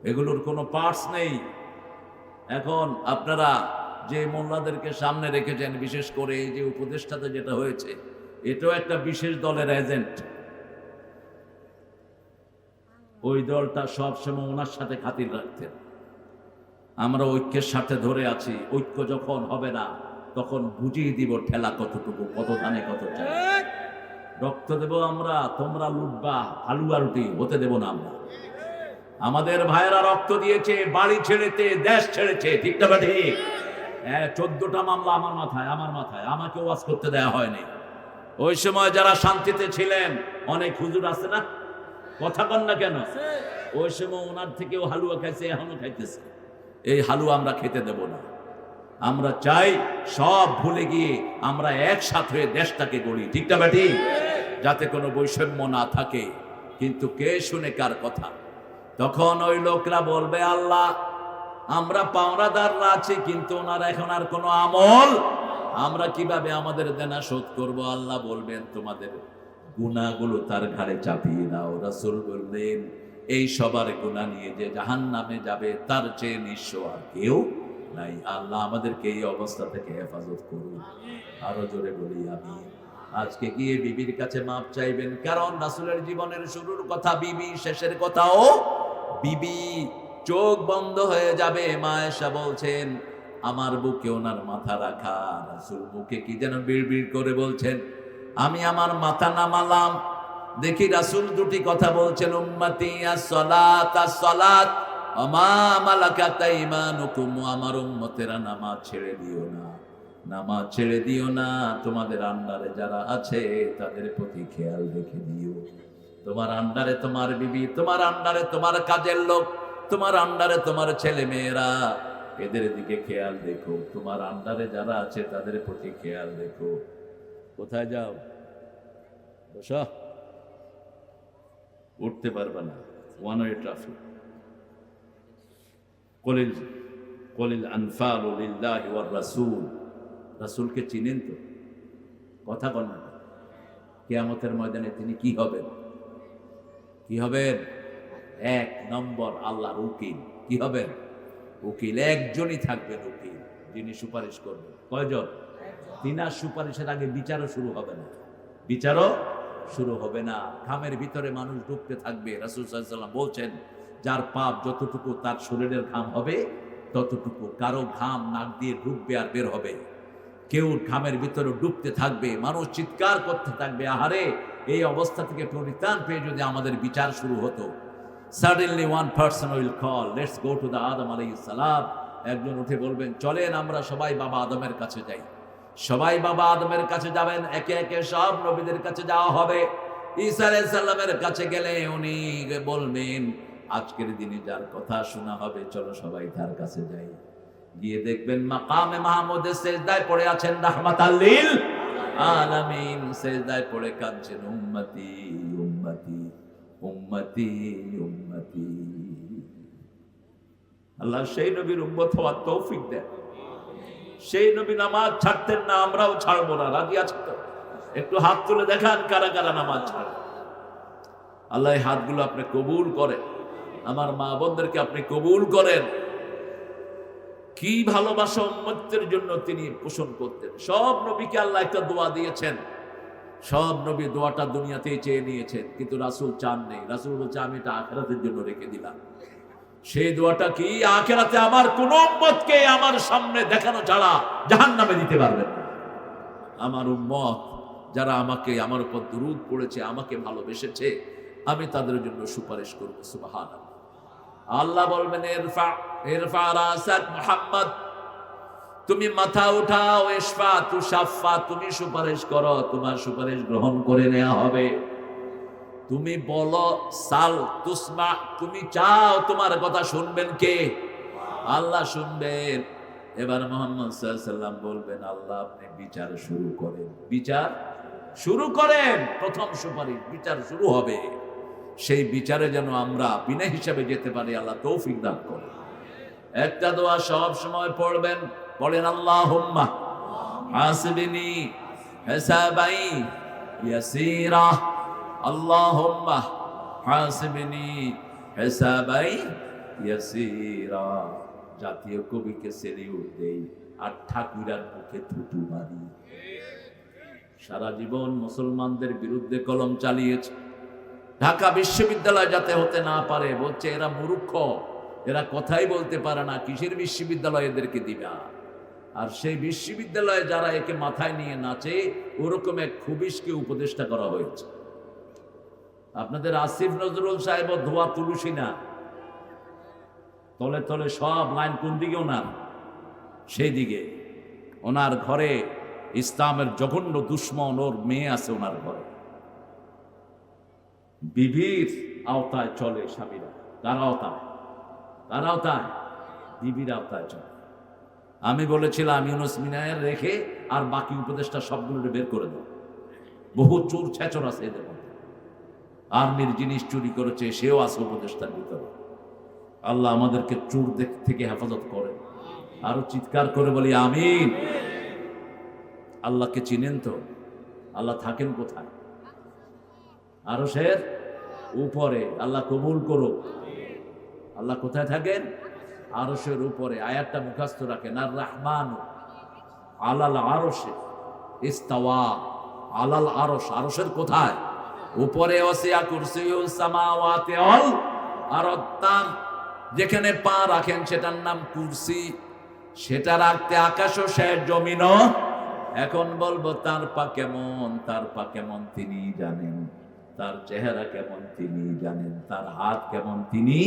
এগুলোর কোনো পার্টস নেই। এখন আপনারা যে মোল্লাদেরকে সামনে রেখেছেন, বিশেষ করে এই যে উপদেষ্টাতে যেটা হয়েছে, এটাও একটা বিশেষ দলের এজেন্ট। ওই দলটা সবসময় ওনার সাথে খাতির রাখতেন। আমরা ঐক্যের সাথে ধরে আছি, ঐক্য যখন হবে না তখন বুঝিয়ে দিব ঠেলা কতটুকু, কত ধানে কত চাই। রক্ত দেব আমরা, তোমরা লুটবা, হালুয়া রুটি হতে দেব না আমরা। আমাদের ভাইয়েরা রক্ত দিয়েছে, বাড়ি ছেড়েছে, দেশ ছেড়েছে, ঠিক না ঠিক? 14টা মামলা আমার মাথায়, আমাকে ওয়াজ করতে দেয়া হয়নি। ওই সময় যারা শান্তিতে ছিলেন, অনেক হুজুর আছে না, কথা কন না কেন? ওই সময় ওনার থেকেও হালুয়া খাইছে, এখনো খাইতেছে। এই হালুয়া আমরা খেতে দেব না। আমরা চাই সব ভুলে গিয়ে আমরা একসাথে হয়ে দেশটাকে গড়ি, ঠিক না ঠিক? যাতে কোনো বৈষম্য না থাকে। কিন্তু কে শুনে কার কথা? তখন ওই লোকরা বলবে, আল্লাহ আমরা পাওনাদাররা আছি, কিন্তু ওনার এখন আর কোনো আমল, আমরা কিভাবে আমাদের দেনা শোধ করব? আল্লাহ বলবেন, তোমাদের গুনাহগুলো তার ঘাড়ে চাপিয়ে দাও। রাসূল বললেন, এই সবার গুনাহ নিয়ে যে জাহান্নামে যাবে তার চেয়ে নিঃস্ব আর কেউ নাই। আল্লাহ আমাদেরকে এই অবস্থা থেকে হেফাজত করুন। আরো জোরে বলি আমিন। আজকে গিয়ে বিবির কাছে মাপ চাইবেন, কারণ রাসূলের জীবনের শুরুর কথা বিবি, শেষের কথাও বিবি। চোখ বন্ধ হয়ে যাবে। মা আয়েশা বলছেন, আমার বুকে ওনার মাথা রাখা। রাসূল মুখে কি যেন বিড়বিড় করে বলছেন, আমি আমার মাথা নামালাম, দেখি রাসূল দুটি কথা বলছেন, উম্মতি আস-সালাত আস-সালাত ওয়া মা মালাকাত আইমানুকুম, আমার উম্মতেরা নামাজ ছেড়ে দিও না, নামাজ ছেড়ে দিও না। তোমাদের আন্ডারে যারা আছে তাদের প্রতি খেয়াল রেখে দিও। তোমার আন্ডারে তোমার বিবি, তোমার আন্ডারে তোমার কাজের লোক, তোমার আন্ডারে তোমার ছেলে মেয়েরা, এদের দিকে খেয়াল রেখো। তোমার আন্ডারে যারা আছে তাদের প্রতি খেয়াল রেখো। কোথায় যাও? বসো, উঠতে পারবে না, ওয়ান ওয়ে ট্রাফিক। কলিল আনফালু লিল্লাহি ওয়ার রাসূল। রাসূলকে চিনেন তো? কথা বল না। কিয়ামতের ময়দানে তিনি কি হবেন? কি হবেন? 1 নম্বর আল্লাহর উকিল। কি হবেন? উকিল। একজনই থাকবেন উকিল, যিনি সুপারিশ করবেন। কয়জন? তিনার সুপারিশের আগে বিচারও শুরু হবে না, বিচারও শুরু হবে না। ঘামের ভিতরে মানুষ ডুবতে থাকবে। রাসূল সাল্লাল্লাহু আলাইহি ওয়াসাল্লাম বলছেন, যার পাপ যতটুকু তার শরীরের ঘাম হবে ততটুকু। কারো ঘাম নাক দিয়ে ঢুকবে আর বের হবে, কেউ ঘামের ভিতরে ডুবতে থাকবে। মানুষ চিৎকার করতে থাকবে, আহারে এই অবস্থা থেকে পরিত্রাণ পেয়ে যদি আমাদের বিচার শুরু হতো। Suddenly one person will call, let's go to the Adam alayhis salam. একজন উঠে বলবেন, চলেন আমরা সবাই বাবা আদমের কাছে যাই। সবাই বাবা আদমের কাছে যাবেন, একে একে সব নবীদের কাছে যাওয়া হবে। ঈসা আলাইহিস সালামের কাছে গেলে উনি বলবেন, আজকের দিনে যার কথা শোনা হবে চলো সবাই তার কাছে যাই। গিয়ে দেখবেন মাকামে মাহমুদে সিজদায় পড়ে আছেন রাহমাতাল লিল আলামিন। সিজদায় পড়ে কাঁদছেন, উম্মতি উম্মতি উম্মতি উম্মতি। আল্লাহ সেই নবীর উম্মত হওয়ার তৌফিক দেন। সেই নবী নামাজ ছাড়তেন না, আমরাও ছাড়বো না। রাজি আছেন তো? একটু হাত তুলে দেখান কারা কারা নামাজ ছাড়ে। আল্লাহ এই হাতগুলো আপনি কবুল করেন। আমার মা বোনদেরকে আপনি কবুল করেন। কি ভালোবাসা উম্মতের জন্য তিনি পোষণ করতেন। সব নবীকে আল্লাহ একটা দোয়া দিয়েছেন, সব নবী দোয়াটা দুনিয়াতেই চেয়ে নিয়েছেন, কিন্তু রাসূল চান নেই। রাসূল বলছে, আমি এটা আখিরাতের জন্য রেখে দিলাম। সেই দোয়াটা কি? আখিরাতে আমার কোন উম্মতকে আমার সামনে দেখানো ছাড়া জাহান্নামে দিতে পারবেন না। আমার উম্মত যারা আমাকে, আমার উপর দুরূদ পড়েছে, আমাকে ভালোবেসেছে, আমি তাদের জন্য সুপারিশ করব। সুবহানাল্লাহ। আল্লাহ বলবেন ইরফা ইরফা রাসাক মুহাম্মদ, তুমি মাথা উঠাও, ইশফা তুশাফা, তুমি সুপারিশ করো, তোমার সুপারিশ গ্রহণ করে নেওয়া হবে। তুমি বলো সাল তুসমা, তুমি চাও, তোমার কথা শুনবেন কে? আল্লাহ শুনবেন। এবার মুহাম্মদ সাল্লাল্লাহু আলাইহি ওয়াসাল্লাম বলবেন, আল্লাহ আপনি বিচার শুরু করেন, বিচার শুরু করেন। প্রথম সুপারিশ, বিচার শুরু হবে। সেই বিচারে যেন আমরা বিনা হিসাবে যেতে পারি, আল্লাহ তৌফিক দান করেন। একটা দোয়া সব সময় পড়বেন, বলেন আল্লাহুম্মা হাসিবনি হিসাবাই ইয়াসীরা, আল্লাহুম্মা হাসিবনি হিসাবাই ইয়াসীরা। জাতীয় কবিকে সেলিউট দেই আর ঠাকুরার মুখে থুতু মারি। সারা জীবন মুসলমানদের বিরুদ্ধে কলম চালিয়েছে। ঢাকা বিশ্ববিদ্যালয় যাতে হতে না পারে, বলছে এরা মূর্খ, এরা কথাই বলতে পারে না, কিসের বিশ্ববিদ্যালয় এদেরকে দিবা? আর সেই বিশ্ববিদ্যালয়ে যারা একে মাথায় নিয়ে নাচে, ওরকম এক খুবিশকে উপদেষ্টা করা হয়েছে। আপনাদের আসিফ নজরুল সাহেব ধোয়া তুলসী না, তলে তলে সব লাইন কোন দিকে ওনার? সেই দিকে। ওনার ঘরে ইসলামের জঘন্য দুশ্মন, ওর মেয়ে আছে ওনার ঘরে। বিবির আওতায় চলে স্বামীরা। কার আওতায়? কার আওতায়? বিবির আওতায় চলে। আমি বলেছিলাম ইউনুস মিনায়ের রেখে আর বাকি উপদেষ্টা সবগুলো বের করে দাও। বহু চোর ছেচর আছে এদের মধ্যে। আর্মির জিনিস চুরি করেছে, সেও আছে উপদেষ্টার ভিতরে। আল্লাহ আমাদেরকে চোর থেকে হেফাজত করেন। আরো চিৎকার করে বলি আমিন। আল্লাহকে চিনেন তো? আল্লাহ থাকেন কোথায়? আরশের উপরে। আল্লাহ কবুল করুক। আল্লাহ কোথায় থাকেন? আরশের উপরে। আয়াতটা মুখস্থ রাখেন, আর রহমান আলাল আরশে ইস্তাওয়া। আলাল আরশ, আরশের কোথায়? উপরে। ওয়াসিয়া কুরসিয়ুস সামাওয়াতি ওয়াল আরদ, যেখানে পা রাখেন সেটার নাম কুরসি। সেটা রাখতে আকাশও শেষ, জমিনও। এখন বলবো তার পা কেমন? তার পা কেমন তিনি জানেন, তার চেহারা কেমন তিনি জানেন, তার হাত কেমন তিনি।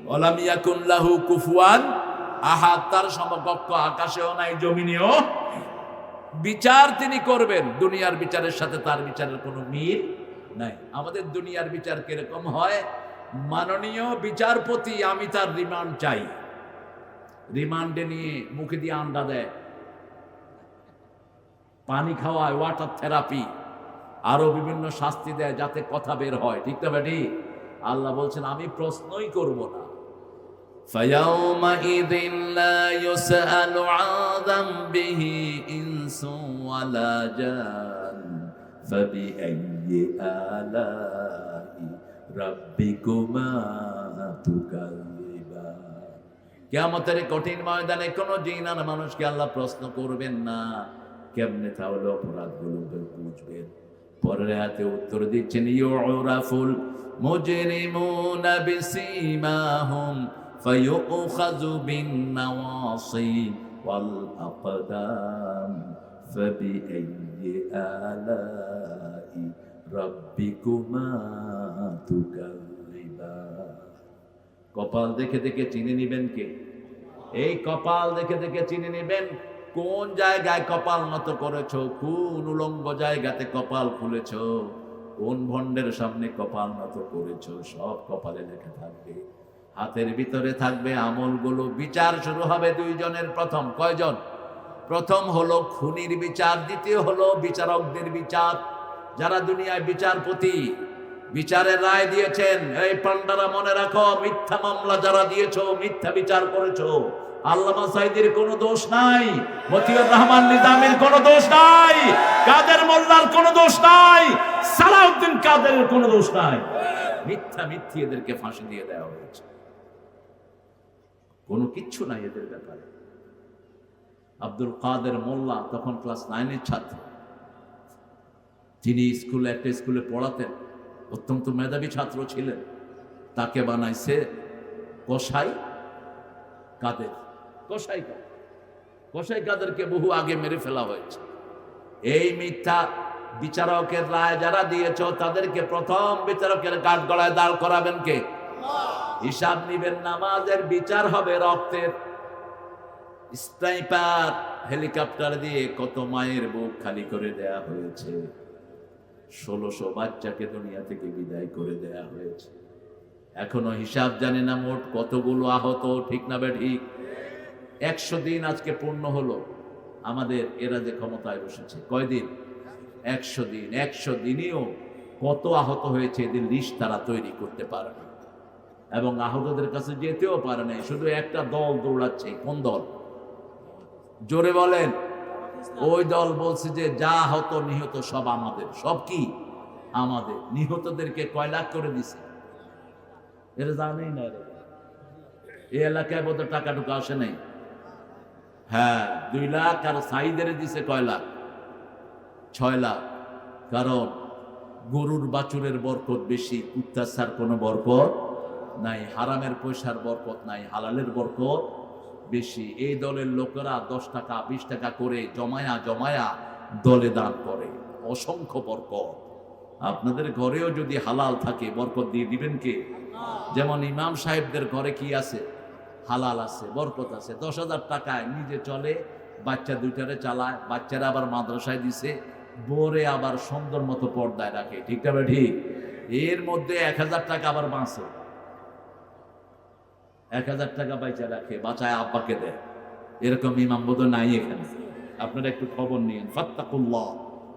ওয়ালাম ইয়াকুন লাহু কুফুয়ান আহাদ, তার সমকক্ষ আকাশেও নাই, জমিনেও। বিচার তিনি করবেন, দুনিয়ার বিচারের সাথে তার বিচারের কোনো মিল নাই। আমাদের দুনিয়ার বিচার কিরকম হয়? মাননীয় বিচারপতি, আমি তার রিমান্ড চাই। রিমান্ডে নিয়ে মুখে দিয়ে আন্ডা দেয়, পানি খাওয়ায়, ওয়াটার থেরাপি, আরো বিভিন্ন শাস্তি দেয় যাতে কথা বের হয়। ঠিক না বেটি? আল্লাহ বলছেন আমি প্রশ্নই করব না। فَيَوْمَئِذٍ لَا يُسْأَلُ عَنْ ذَنبِهِ إِنسٌ وَلَا جَانٌ فَبِأَيِّ آلَاءِ رَبِّكُمَا تُكَذِّبَانِ। কিয়ামতের কঠিন ময়দানে কোনো জিন আর মানুষকে আল্লাহ প্রশ্ন করবেন না। কেমনে তাহলে অপরাধগুলো বুঝবেন? পরের আয়াতে উত্তর দিচ্ছেন, ইউরাফুল মুজরিমুনা বিসীমাহুম ফায়ুখাযু বিন নাওয়াসি ওয়াল আকদাম ফাবিআইয়ি আলাই রাব্বিকুমা তুকাযিবান। কপাল দেখে দেখে চিনে নিবেন কে? এই কপাল দেখে দেখে চিনে নিবেন কোন জায়গায় কপাল নত করেছো, কোন উলঙ্গ জায়গাতে কপাল খুলেছো, কোন ভণ্ডের সামনে কপাল নত করেছো, সব কপালে লেখা থাকবে। হাতের ভিতরে থাকবে আমলগুলো। বিচার শুরু হবে দুইজনের। প্রথম কয়জন? প্রথম হলো খুনির বিচার, দ্বিতীয় হলো বিচারকদের বিচার। যারা দুনিয়ায় বিচারপতি, বিচারের রায় দিয়েছেন, এই পান্ডারা মনে রাখো, মিথ্যা মামলা যারা দিয়েছো, মিথ্যা বিচার করেছো, আল্লামা সাইদির কোনো দোষ নাই, মতিউর রহমান নিজামীর কোনো দোষ নাই, কাদের মোল্লার কোনো দোষ নাই, সালাউদ্দিন কাদেরের কোনো দোষ নাই। মিথ্যা মিথ্যি এদেরকে ফাঁসি দিয়ে দেওয়া হয়েছে। কোনো কিচ্ছু নাই এদের ব্যাপারে। আব্দুল কাদের মোল্লা তখন ক্লাস 9-এর ছাত্র। তিনি একটা স্কুলে পড়াতেন, অত্যন্ত মেধাবী ছাত্র ছিলেন। তাকে বানাইছে কসাই কাদের, কসাই কাদের, কসাই কাদেরকে বহু আগে মেরে ফেলা হয়েছে। এই মিথ্যা বিচারকের রায় যারা দিয়েছ তাদেরকে প্রথম বিচারকের কাঠগড়ায় দাঁড় করাবেন কে? হিসাব নিবেন, নামাজের বিচার হবে রক্তের। স্নাইপার হেলিকপ্টার দিয়ে কত মায়ের বুক খালি করে দেয়া হয়েছে, 1600 বাচ্চাকে দুনিয়া থেকে বিদায় করে দেয়া হয়েছে। এখনো হিসাব জানি না মোট কতগুলো আহত, ঠিক না বে ঠিক? 100 দিন আজকে পূর্ণ হলো আমাদের এরা যে ক্ষমতায় বসেছে। কয়দিন? 100 দিন। 100 দিনেও কত আহত হয়েছে এদের লিস্ট তারা তৈরি করতে পারে না, এবং আহতদের কাছে যেতেও পারে না। শুধু একটা দল দৌড়াচ্ছে। কোন দল? জোরে বলেন। ওই দল বলছে যে যা আহত নিহত সব আমাদের। সব কি আমাদের? নিহতদেরকে কয় লাখ করে দিছে এরা জানেই না। এই এলাকায় বোধ টাকা টুকা আসে নাই। হ্যাঁ, 2 লাখ। আর সাইদের দিছে কয় লাখ? 6 লাখ। কারণ গরুর বাছুরের বরকত বেশি, কুত্তার কোনো বরকত নাই, হারামের পয়সার বরকত নাই, হালালের বরকত বেশি। এই দলের লোকেরা 10 টাকা 20 টাকা করে জমায়া জমায়া দলে দান করে, অসংখ্য বরকত। আপনাদের ঘরেও যদি হালাল থাকে বরকত দিয়ে দিবেন কে? যেমন ইমাম সাহেবদের ঘরে কি আছে? হালাল আছে, বরকত আছে। 10,000 টাকায় নিজে চলে, বাচ্চা 2টারে চালায়, বাচ্চারা আবার মাদ্রাসায় দিছে, বোরে আবার সুন্দর মতো পর্দায় রাখে, ঠিক না ঠিক? এর মধ্যে 1000 টাকা আবার বাঁচে, 1000 টাকা বাইচা রাখে, বাঁচায় আব্বাকে দেয়। এরকম ইমাম বোধ নাই এখানে। আপনারা একটু খবর নিন। ফাত্তাকুল্লাহ,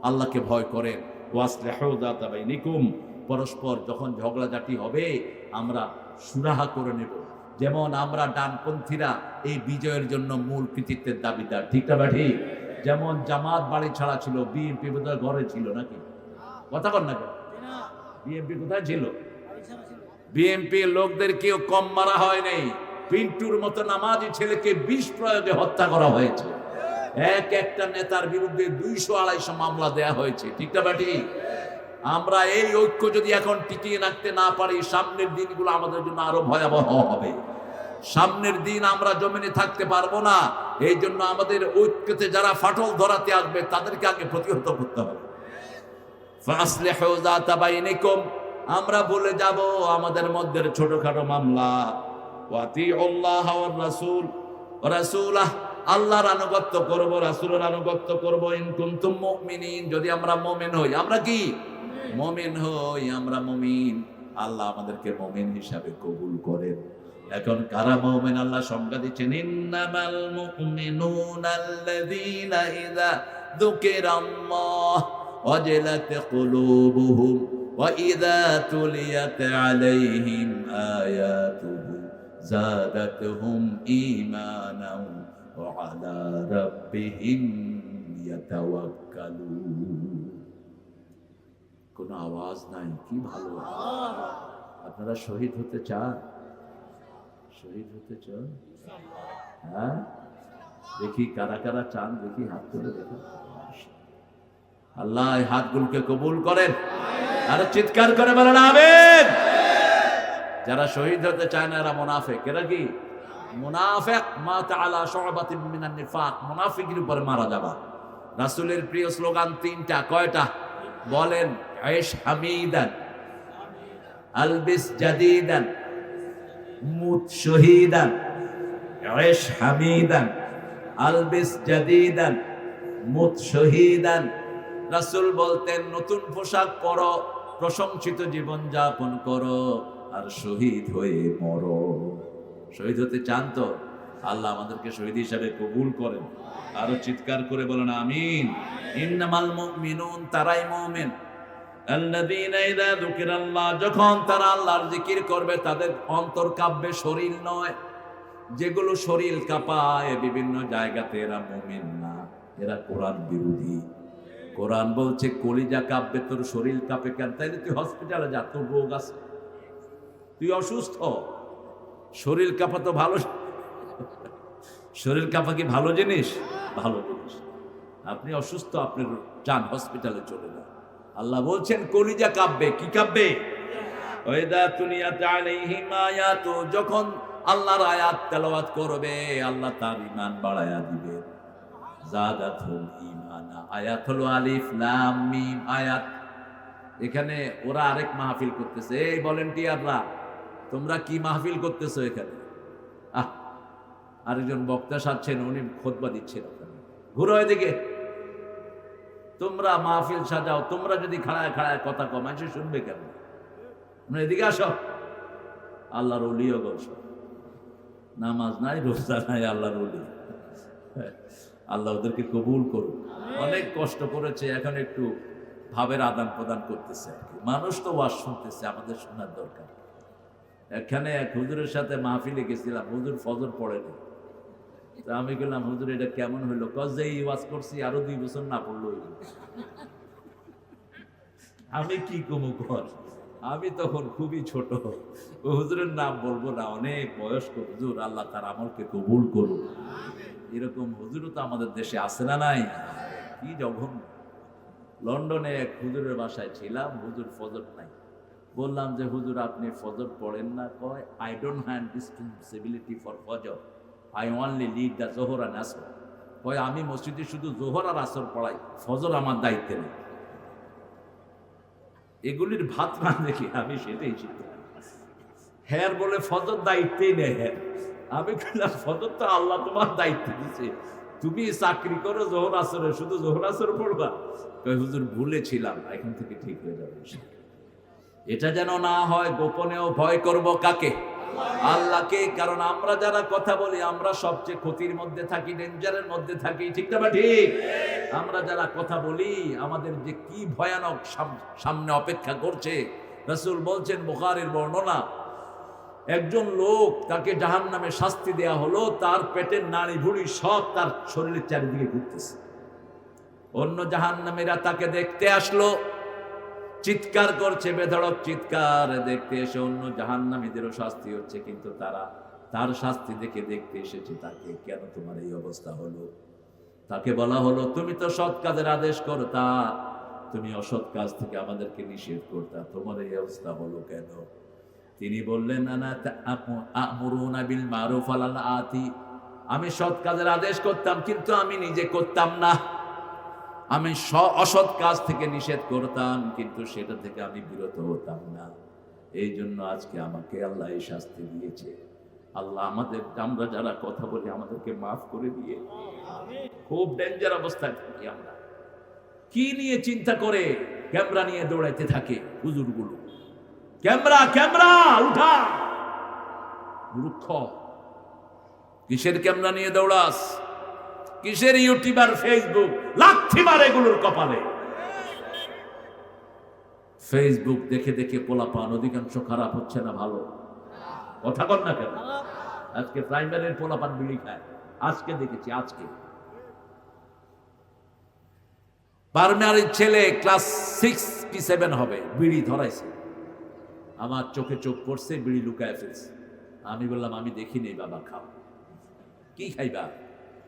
আল্লাহকে ভয় করেন। ওয়াসলিহু যাতা বাইনিকুম, পরস্পর যখন ঝগড়াঝাটি হবে আমরা সুরাহা করে নেব। যেমন আমরা ডানপন্থীরা এই বিজয়ের জন্য মূল কৃতিত্বের দাবিদার, ঠিক না ঠিক? যেমন জামাত বাড়ি ছাড়া ছিল, বিএনপি বোধহয় ঘরে ছিল নাকি? কথা কর না কেন? বিএনপি কোথায় ছিল? বিএনপি লোকদের কেউ কম মারা হয় নাই। পিন্টুর মতো নামাজি ছেলেকে বিষ প্রয়োগে হত্যা করা হয়েছে। একটা নেতার বিরুদ্ধে 200-250 মামলা দেয়া হয়েছে, ঠিক না ঠিক? আমরা এই ঐক্য যদি এখন টিকিয়ে রাখতে না পারি, সামনের দিনগুলো আমাদের জন্য আরো ভয়াবহ হবে। সামনের দিন আমরা জমিনে থাকতে পারবো না। এই জন্য আমাদের ঐক্যতে যারা ফাটল ধরাতে আসবে তাদেরকে আগে প্রতিহত করতে হবে। ফাসলিহু যাতা বাইনিকুম, আমরা বলে যাব আমাদের মধ্যে ছোটখাটো মামলা। ওয়াতিউল্লাহ ওয়ার রাসূল, রাসূলাহ, আল্লাহর আনুগত্য করব, রাসূলের আনুগত্য করব। ইন কুনতুম মুমিনিন, যদি আমরা মুমিন হই। আমরা কি মুমিন হই? আমরা মুমিন। আল্লাহ আমাদেরকে মুমিন হিসাবে কবুল করেন। এখন কারা মুমিন আল্লাহ সংজ্ঞা দিচ্ছেন, ইন্নামাল মুমিনুনা আল্লাযীনা ইযা যুকিরাল্লাহ ওয়াজিলাত কুলুবুহুম ওয়া ইযা তুলিয়াত আলাইহিম আয়াতুহু যাদাতুহুম ঈমানাও ওয়া আলা রাব্বিহিম ইয়াতাওয়াক্কালুন। কোনো আওয়াজ নাই, কি ভালো। আপনারা শহীদ হতে চান? শহীদ হতে চান? হ্যাঁ, দেখি কারা কারা চান, দেখি হাত তুলে দেখো। আল্লাহ এই হাতগুলোকে কবুল করেন। আর চিৎকার করে বলেন আমিন। যারা শহীদ হতে চায় না এরা মুনাফিক। এরা কি? মুনাফিক। মা তাআলা শুবাতিন মিনান নিফাক, মুনাফিকের উপরে মারা যাবা। রাসূলের প্রিয় স্লোগান 3টা। কয়টা বলেন? আয়েশ হামিদান, আলবিস জাদিদান, মুত শহীদান। আয়েশ হামিদান, আলবিস জাদিদান, মুত শহীদান। রাসূল বলতেন নতুন পোশাক পরো, প্রশংসিত জীবন যাপন করো, আর শহীদ হয়ে মরো। শহীদ হতে চান তো? আল্লাহ আমাদেরকে শহীদ হিসাবে কবুল করেন। আরো চিৎকার করে বলেন আমিন। ইন্নামাল মুমিনুন, তারাই মুমিন আল্লাযীনা ইযা যুকিরাল্লাহ, যখন তারা আল্লাহর জিকির করবে তাদের অন্তর কাঁপবে, শরীর নয়। যেগুলো শরীর কাঁপায় বিভিন্ন জায়গাতে, এরা মুমিন না, এরা কোরআন বিরোধী। কোরআন বলছে কলিজা কাঁপবে, তোর শরীর কাঁপে কেন? তাইলে তুই হসপিটালে যা, তোর রোগ আছে, তুই অসুস্থ। শরীর কাঁপা তো ভালো, শরীর কাঁপা কি ভালো জিনিস? ভালো জিনিস। আপনি অসুস্থ, আপনি যান হসপিটালে চলে যান। আল্লাহ বলছেন কলিজা কাঁপবে। কি কাঁপবে? ওয়াইদা তুলিয়াত আলাইহিম আয়াতু, যখন আল্লাহর আয়াত তেলাওয়াত করবে, আল্লাহ তার ঈমান বাড়ায়া দিবে। জাদাতুল ঈমানা। আয়াত হলো আলিফ লাম মিম আয়াত। এখানে ওরা আরেক মাহফিল করতেছে। এই ভলান্টিয়াররা, তোমরা কি মাহফিল করতেছো এখানে? আরেকজন বক্তা সাজছেন, উনি খুতবা দিচ্ছেন ওখানে। ঘুরো এদিকে। তোমরা মাহফিল সাজাও, তোমরা যদি খাড়ায় খাড়ায় কথা কম মানুষ শুনবে কেন? এদিকে আসো। আল্লাহর ওলিও গল্প, নামাজ নাই রোজা নাই, আল্লাহর ওলি। আল্লাহ ওদেরকে কবুল করুন। অনেক কষ্ট করেছে, এখন একটু ভাবের আদান প্রদান করতেছে আর কি। মানুষ তো ওয়াজ শুনতেছে, আমাদের শোনার দরকার। এখানে এক হুজুরের সাথে মাহফিলে গেছিলাম, হুজুর ফজর পড়েনি। তা আমি বললাম, হুজুর এটা কেমন হইলো? যে ওয়াজ করছি আরো 2 বছর না পড়লো। আমি কি কমু কর, আমি তখন খুবই ছোট। ও হুজুরের নাম বলবো না, অনেক বয়স্ক হুজুর, আল্লাহ তার আমলকে কবুল করুন। এরকম হুজুরও তো আমাদের দেশে আছে না নাই? কি জঘন্য। লন্ডনে এক হুজুরের বাসায় ছিলাম, হুজুর ফজর নাই। বললাম যে হুজুর আপনি ফজর পড়েন না? কয় I don't have responsibility for Fajr, I only lead the Zuhr and Asr. কয় আমি মসজিদে শুধু জোহর আর আসর পড়াই, ফজর আমার দায়িত্বে নেই। এগুলির ভাত না দেখি আমি সেটাই শিখতে হ্যার বলে ফজর দায়িত্বেই নেই। হ্যাঁ, আমি বললাম ফজর তো আল্লাহ তোমার দায়িত্ব দিচ্ছে, তুমি চাকরি করো জোহর আসরে, শুধু জোহর আসর পড়বা? হুজুর ভুলেছিলাম, এখন থেকে ঠিক হয়ে যাবে। এটা যেন না হয়। গোপনেও ভয় করব কাকে? আল্লাহকে। কারণ আমরা যারা কথা বলি, আমরা সবচেয়ে ক্ষতির মধ্যে থাকি, ডেঞ্জারের মধ্যে থাকি। ঠিক না? ঠিক। আমরা যারা কথা বলি, আমাদের যে কি ভয়ানক সামনে অপেক্ষা করছে। রাসূল বলছেন, বুখারীর বর্ণনা, একজন লোক, তাকে জাহান্নামে শাস্তি দেয়া হলো, তার পেটের নাড়ি ভুঁড়ি সব তার শরীরের চারিদিকে ঘুরতেছে। অন্য জাহান্নামীরা তাকে দেখতে আসলো, চিৎকার করছে, বেধড়ক চিৎকার। দেখতে এসে অন্য জাহান্নামীদেরও শাস্তি হচ্ছে, কিন্তু তারা তার শাস্তি দেখে দেখতে এসেছে তাকে। কেন তোমার এই অবস্থা হলো? তাকে বলা হলো, তুমি তো সৎ কাজের আদেশ করতা, তুমি অসৎ কাজ থেকে আমাদেরকে নিষেধ করতা, তোমার এই অবস্থা হলো কেন? তিনি বললেন, আমুরুনা বিল মারুফ আলাল আতি, আমি সৎ কাজের আদেশ করতাম, কিন্তু আমি নিজে করতাম না। আমি অসৎ কাজ থেকে নিষেধ করতাম, কিন্তু সেটা থেকে আমি বিরত হতাম না। এই জন্য আজকে আমাকে আল্লাহ এই শাস্তি দিয়েছে। আল্লাহ আমরা যারা কথা বলি, আমাদেরকে মাফ করে দিয়ে। খুব ডেঞ্জার অবস্থায় থাকি আমরা। কি নিয়ে চিন্তা করে ক্যামেরা নিয়ে দৌড়াইতে থাকে হুজুরগুলো। ক্যামেরা উঠা, মূর্খ। কিসের ক্যামেরা নিয়ে দৌড়াস? কিসের ইউটিউব আর ফেসবুক? লাথি মার এগুলোর কপালে। ফেসবুক দেখে দেখে পোলাপান অধিকাংশ খারাপ হচ্ছে না ভালো? কথা বল না কেন? আজকে প্রাইমারির পোলাপান বিড়ি খায়, আজকে দেখেছি। আজকে প্রাইমারির ছেলে ক্লাস 6 কি 7 হবে, বিড়ি ধরাইছে। আমার চোখে চোখ পড়ছে, বিড়ি লুকায় ফেলছে। আমি বললাম, আমি দেখিনি বাবা, খাও। কি খাইবা?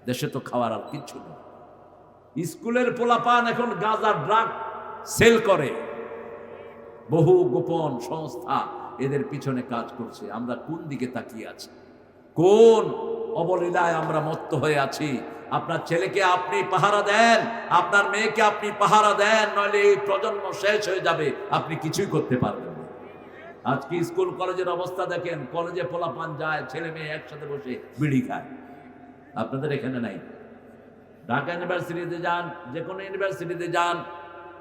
দেশে তো খাওয়ার আর কিচ্ছু নেই। স্কুলের পোলাপান এখন গাঁজা ড্রাগ সেল করে, বহু গোপন সংস্থা এদের পিছনে কাজ করছে। আমরা কোন দিকে তাকিয়ে আছি? কোন অবলীলায় আমরা মত্ত হয়ে আছি? আপনার ছেলেকে আপনি পাহারা দেন, আপনার মেয়েকে আপনি পাহারা দেন, নইলে এই প্রজন্ম শেষ হয়ে যাবে, আপনি কিছুই করতে পারবেন না। আজকে স্কুল কলেজের অবস্থা দেখেন, কলেজে পোলাপান যায়, ছেলে মেয়ে একসাথে বসে বিড়ি খায়। আপনাদের এখানে নাই? ঢাকা ইউনিভার্সিটিতে যান, যে কোনো ইউনিভার্সিটিতে যান,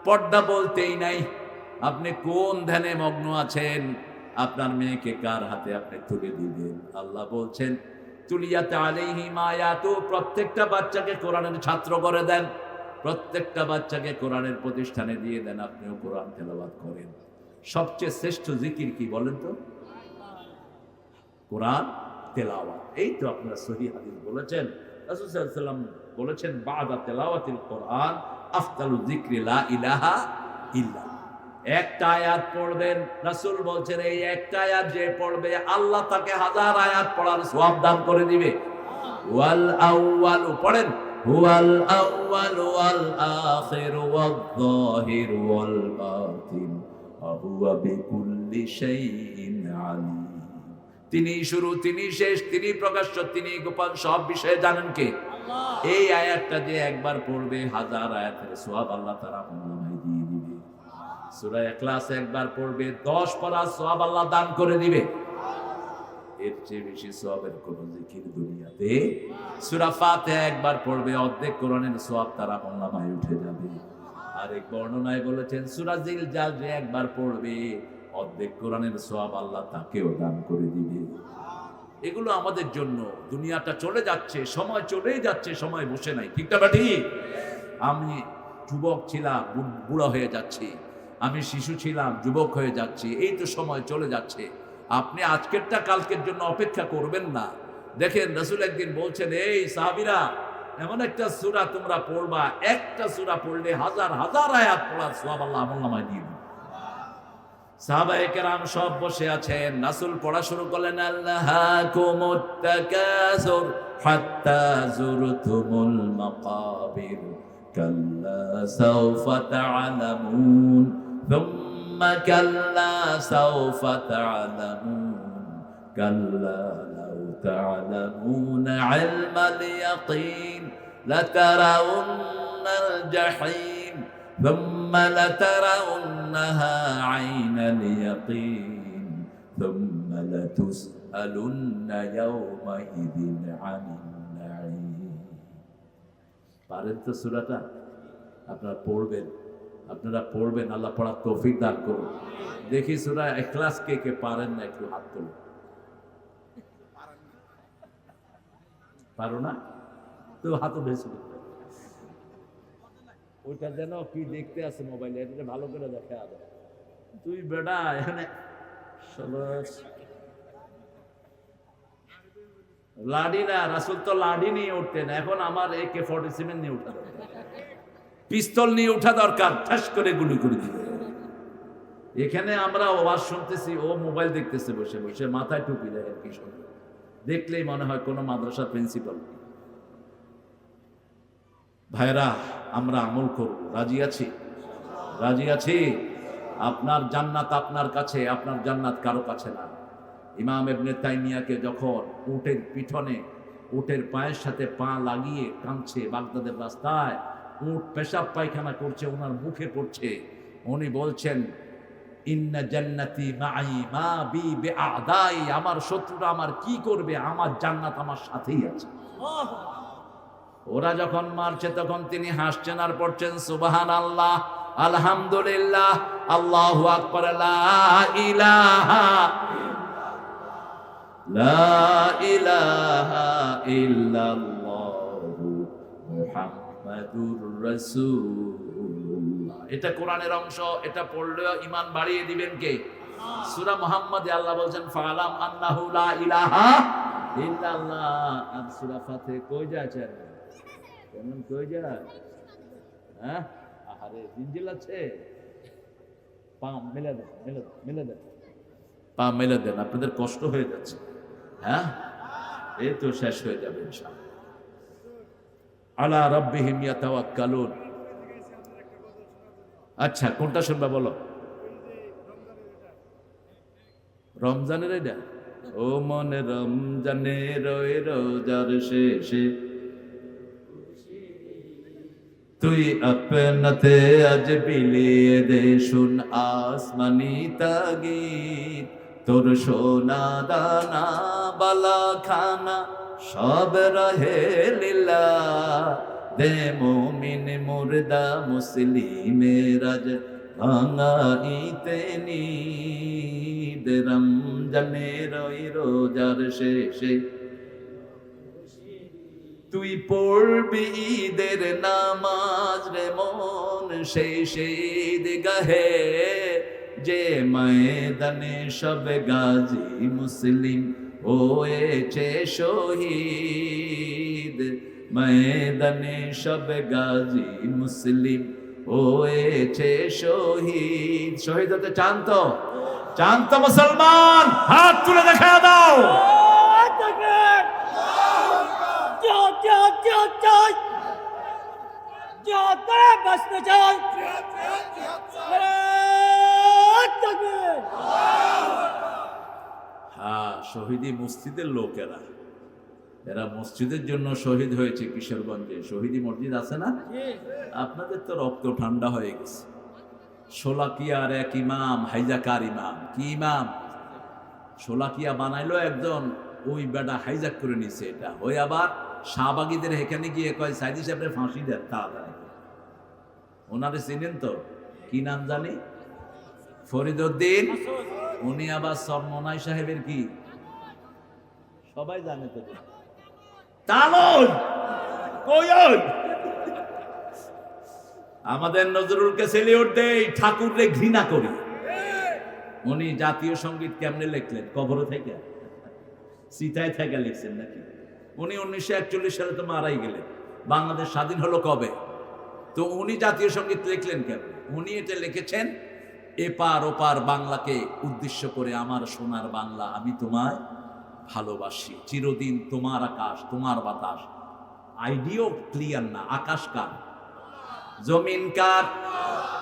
পর্দা বলতেই নাই। আপনি কোন ধ্যানে মগ্ন আছেন? আপনার মেয়েকে কার হাতে আপনি তুলে দিবেন? আল্লাহ বলছেন, তুলিয়াতে আলাইহিম আয়াতু, প্রত্যেকটা বাচ্চাকে কোরআনের ছাত্র করে দেন, প্রত্যেকটা বাচ্চাকে কোরআনের প্রতিষ্ঠানে দিয়ে দেন, আপনিও কোরআন তেলাওয়াত করেন। সবচেয়ে শ্রেষ্ঠ জিকির কি বলেন তো? কোরআন তেলাওয়াত। এই তো আপনারা সহিহ হাদিস বলেছেন, রাসূল সাল্লাল্লাহু আলাইহি ওয়াসাল্লাম বলেছেন, বাদা তেলাওয়াতিল কোরআন আফদালু যিকরি লা ইলাহা ইল্লাল্লাহ। একটা আয়াত পড়বেন, রাসূল বলছেন এই একটা আয়াত যে পড়বে, আল্লাহ তাকে 1000 আয়াত পড়ার সওয়াব দান করে দিবে। ওয়াল আউয়ালু, পড়েন, হুয়াল আউয়ালু ওয়াল আখিরু ওয়াল যাহিরু ওয়াল বাতিন ওয়া হুয়া বিকুল্লি শাইইন আলীম। তিনি শুরু, তিনি শেষ, তিনি প্রকাশ্য, তিনি গোপন, সব বিষয়ে জানেন কে? এই আয়াতটা যে একবার পড়বে 1000 আয়াতের সওয়াব আল্লাহ তাআলা আমলনামায় দিয়ে দিবে। সূরা ইখলাস একবার পড়বে 10 পড়ার সওয়াব আল্লাহ দান করে দিবে। এর চেয়ে বেশি সওয়াবের কোন জিকির দুনিয়াতে। সূরা ফাতিহা একবার পড়বে অর্ধেক কোরআনের সওয়াব তার আমলনামায় উঠে যাবে। আর এক বর্ণনায় বলেছেন সূরা জিলজাল যে একবার পড়বে অর্ধেক কোরআনের সওয়াব আল্লাহ তাকেও দান করে দিবে। এগুলো আমাদের জন্য। দুনিয়াটা চলে যাচ্ছে, সময় চলেই যাচ্ছে, সময় বসে নাই, ঠিক না ঠিক? আমি যুবক ছিলাম, বুড়া হয়ে যাচ্ছি, আমি শিশু ছিলাম, যুবক হয়ে যাচ্ছি, এই তো সময় চলে যাচ্ছে। আপনি আজকেরটা কালকের জন্য অপেক্ষা করবেন না। দেখেন রাসূল একদিন বলছেন, এই সাহাবীরা, এমন একটা সূরা তোমরা পড়বা, একটা সূরা পড়লে 1000 1000 আয়াত পড়ার সওয়াব আল্লাহ আমলনামায় দিয়ে দিবে। সাহাবায়ে কেরাম সব বসে আছেন, রাসূল পড়া শুরু করলেন, আল্লাহাকুমুত তাকাসুর হাত্তা যুরতুমুল মাকাবির কাল্লা সাওফা তা'লামুন থুম্মা কাল্লা সাওফা তা'লামুন কাল্লা লাউ তা'লামুনা ইলমাল ইয়াকিন লাতারাউন্নাল জাহিম ثم لترونها عين اليقين ثم لتسألن يومئذ عن النعيم। পারেন তো সূরাটা? আপনারা পড়বেন, আল্লাহ পড়ার তৌফিক দান করুন। দেখি সূরা ইখলাস কে কে পারেন না, একটু হাত তুলুন। পারো না তো হাত বেশি। ওইটা যেন কি দেখতে আছে মোবাইলে, এটা ভালো করে দেখে। আর তুই বেটা এখানে লাডি না, রাসূল তো লাডি নিয়ে উঠতেন, এখন আমার AK-47 নিয়ে উঠা দরকার, পিস্তল নিয়ে উঠা দরকার, ঠাস করে গুলি করে দিবে। এখানে আমরা ওয়াজ শুনতেছি, ও মোবাইল দেখতেছে বসে বসে, মাথায় টুপি দেখেন কি সুন্দর, দেখলেই মনে হয় কোনো মাদ্রাসার প্রিন্সিপাল। ভাইরা, আমরা আমল করব, রাজি আছি? রাজি আছি? আপনার জান্নাত আপনার কাছে, আপনার জান্নাত কারো কাছে না। ইমাম ইবনে তাইমিয়াকে যখন উটের পিঠনে, উটের পায়ের সাথে পা লাগিয়ে কাঁদছে বাগদাদের রাস্তায়, উট পেশাব পায়খানা করছে, ওনার মুখে পড়ছে, উনি বলছেন, ইন্না জান্নাতি মাই মা বি বিআদাই, আমার শত্রুরা আমার কি করবে, আমার জান্নাত আমার সাথেই আছে। ওরা যখন মারছে তখন তিনি হাসছেন আর পড়ছেন সুবহানাল্লাহ, আলহামদুলিল্লাহ, আল্লাহু আকবার, লা ইলাহা ইল্লাল্লাহু মুহাম্মাদুর রাসূলুল্লাহ। এটা কোরআনের অংশ, এটা পড়লে ঈমান বাড়িয়ে দিবেন কে? সূরা মুহাম্মাদে আল্লাহ বলেন ফালাম আন্নাহু লা ইলাহা ইল্লাল্লাহ। আর সূরা ফাতিহা কই যাচ্ছে? কেমন কই যায়? হ্যাঁ, আরে জিঞ্জিল আছে, পা মেলে দেন, পা মেলে দেন, আপনাদের কষ্ট হয়ে যাচ্ছে। হ্যাঁ, এই তো শেষ হয়ে যাবে ইনশাআল্লাহ। আলা রাব্বিহিম ইয়াতাওয়াক্কালুন। আচ্ছা, কোনটা শুনবা বলো? রমজানের এটা, ও মনে রমজানের ওই রোজার শেষে তুই আপনাতে আজ বিলিয়ে দে, শুন আসমানি তাগীদ, তোর সোনা দানা বালা খানা সব রহে লীলা, দে মুমিন মুর্দা মুসলিমের আজ ভাঙাইতে নিদ, রমজানের ওই রোজার শেষে তুই পড়বি ঈদের নামাজ রে মন, সেই ঈদ গাহে যে ময়দানে সব গাজী মুসলিম হয়েছে শহীদ, ময়দানে সব গাজী মুসলিম হয়েছে শহীদ। শহীদ হতে চান তো? চান তো মুসলমান? হাত তুলে দেখা দাও। শহীদি মসজিদের লোকেরা, এরা মসজিদের জন্য শহীদ হয়েছে। কিশোরগঞ্জে শহীদি মসজিদ আছে না? আপনাদের তো রক্ত ঠান্ডা হয়ে গেছে। শোলাকিয়ার এক ইমাম, হাইজাকার ইমাম, কি ইমাম, শোলাকিয়া বানাইলো একজন, ওই বেটা হাইজাক করে নিছে এটা। ওই আবার শাহবাগীদের এখানে গিয়ে কয় সাইদি সাহেবের ফাঁসি দেন তাড়াতাড়ি। ওনারে চিনেন তো, কি নাম জানি, ফরিদউদ্দিন। উনি আবার সরমনাই সাহেবের কি, সবাই জানে তো, তালন কই ওই আমাদের নজরুলকে সেলিউট দেই, ঠাকুরকে ঘৃণা করি। উনি জাতীয় সঙ্গীত কেমনে লিখলেন? কবরে থেকে, সিটায় থেকে লিখছেন নাকি? উনি 1941 সালে তো মারাই গেলেন। বাংলাদেশ স্বাধীন হলো কবে? তো উনি জাতীয় সঙ্গীত লিখলেন কেমন? উনি এটা লিখেছেন এপার ওপার বাংলাকে উদ্দেশ্য করে, আমার সোনার বাংলা আমি তোমায় ভালোবাসি, চিরদিন তোমার আকাশ তোমার বাতাস। আইডিও ক্লিয়ার না, আকাশ কার, জমিন কার?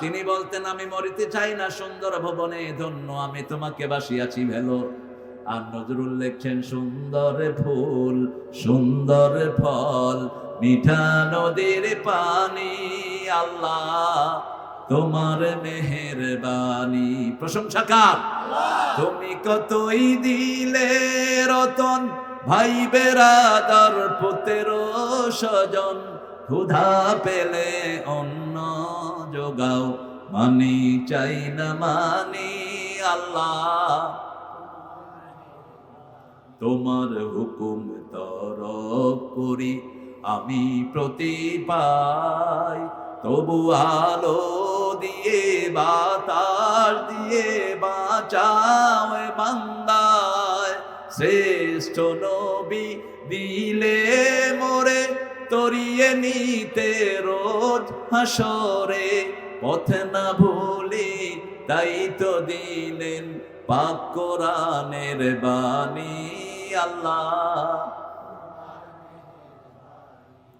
তিনি বলতেন আমি মরিতে চাই না সুন্দর ভবনে, ধন্য আমি তোমাকে বাসিয়াছি ভেলো। আর নজরুল লেখছেন সুন্দর ফুল সুন্দর ফল, মিঠা নদীর পানি, আল্লাহ তোমার মেহেরবানি। প্রশংসা কার? তুমি কতই দিলে রতন, ভাই বেরাদার পুত্রের স্বজন, ক্ষুধা পেলে অন্ন যোগাও, মানি চাই না মানি, আল্লাহ তোমার হুকুম তরক করি আমি প্রতি পাই, তবু আলো দিয়ে বাতাস দিয়ে বাঁচাও বান্দায়। শ্রেষ্ঠ নবী দিলে মোরে তরিয়ে নিতে রোজ হাসরে, পথে না ভুলি তাই তো দিলেন পাক কোরআনের বাণী, আল্লাহ।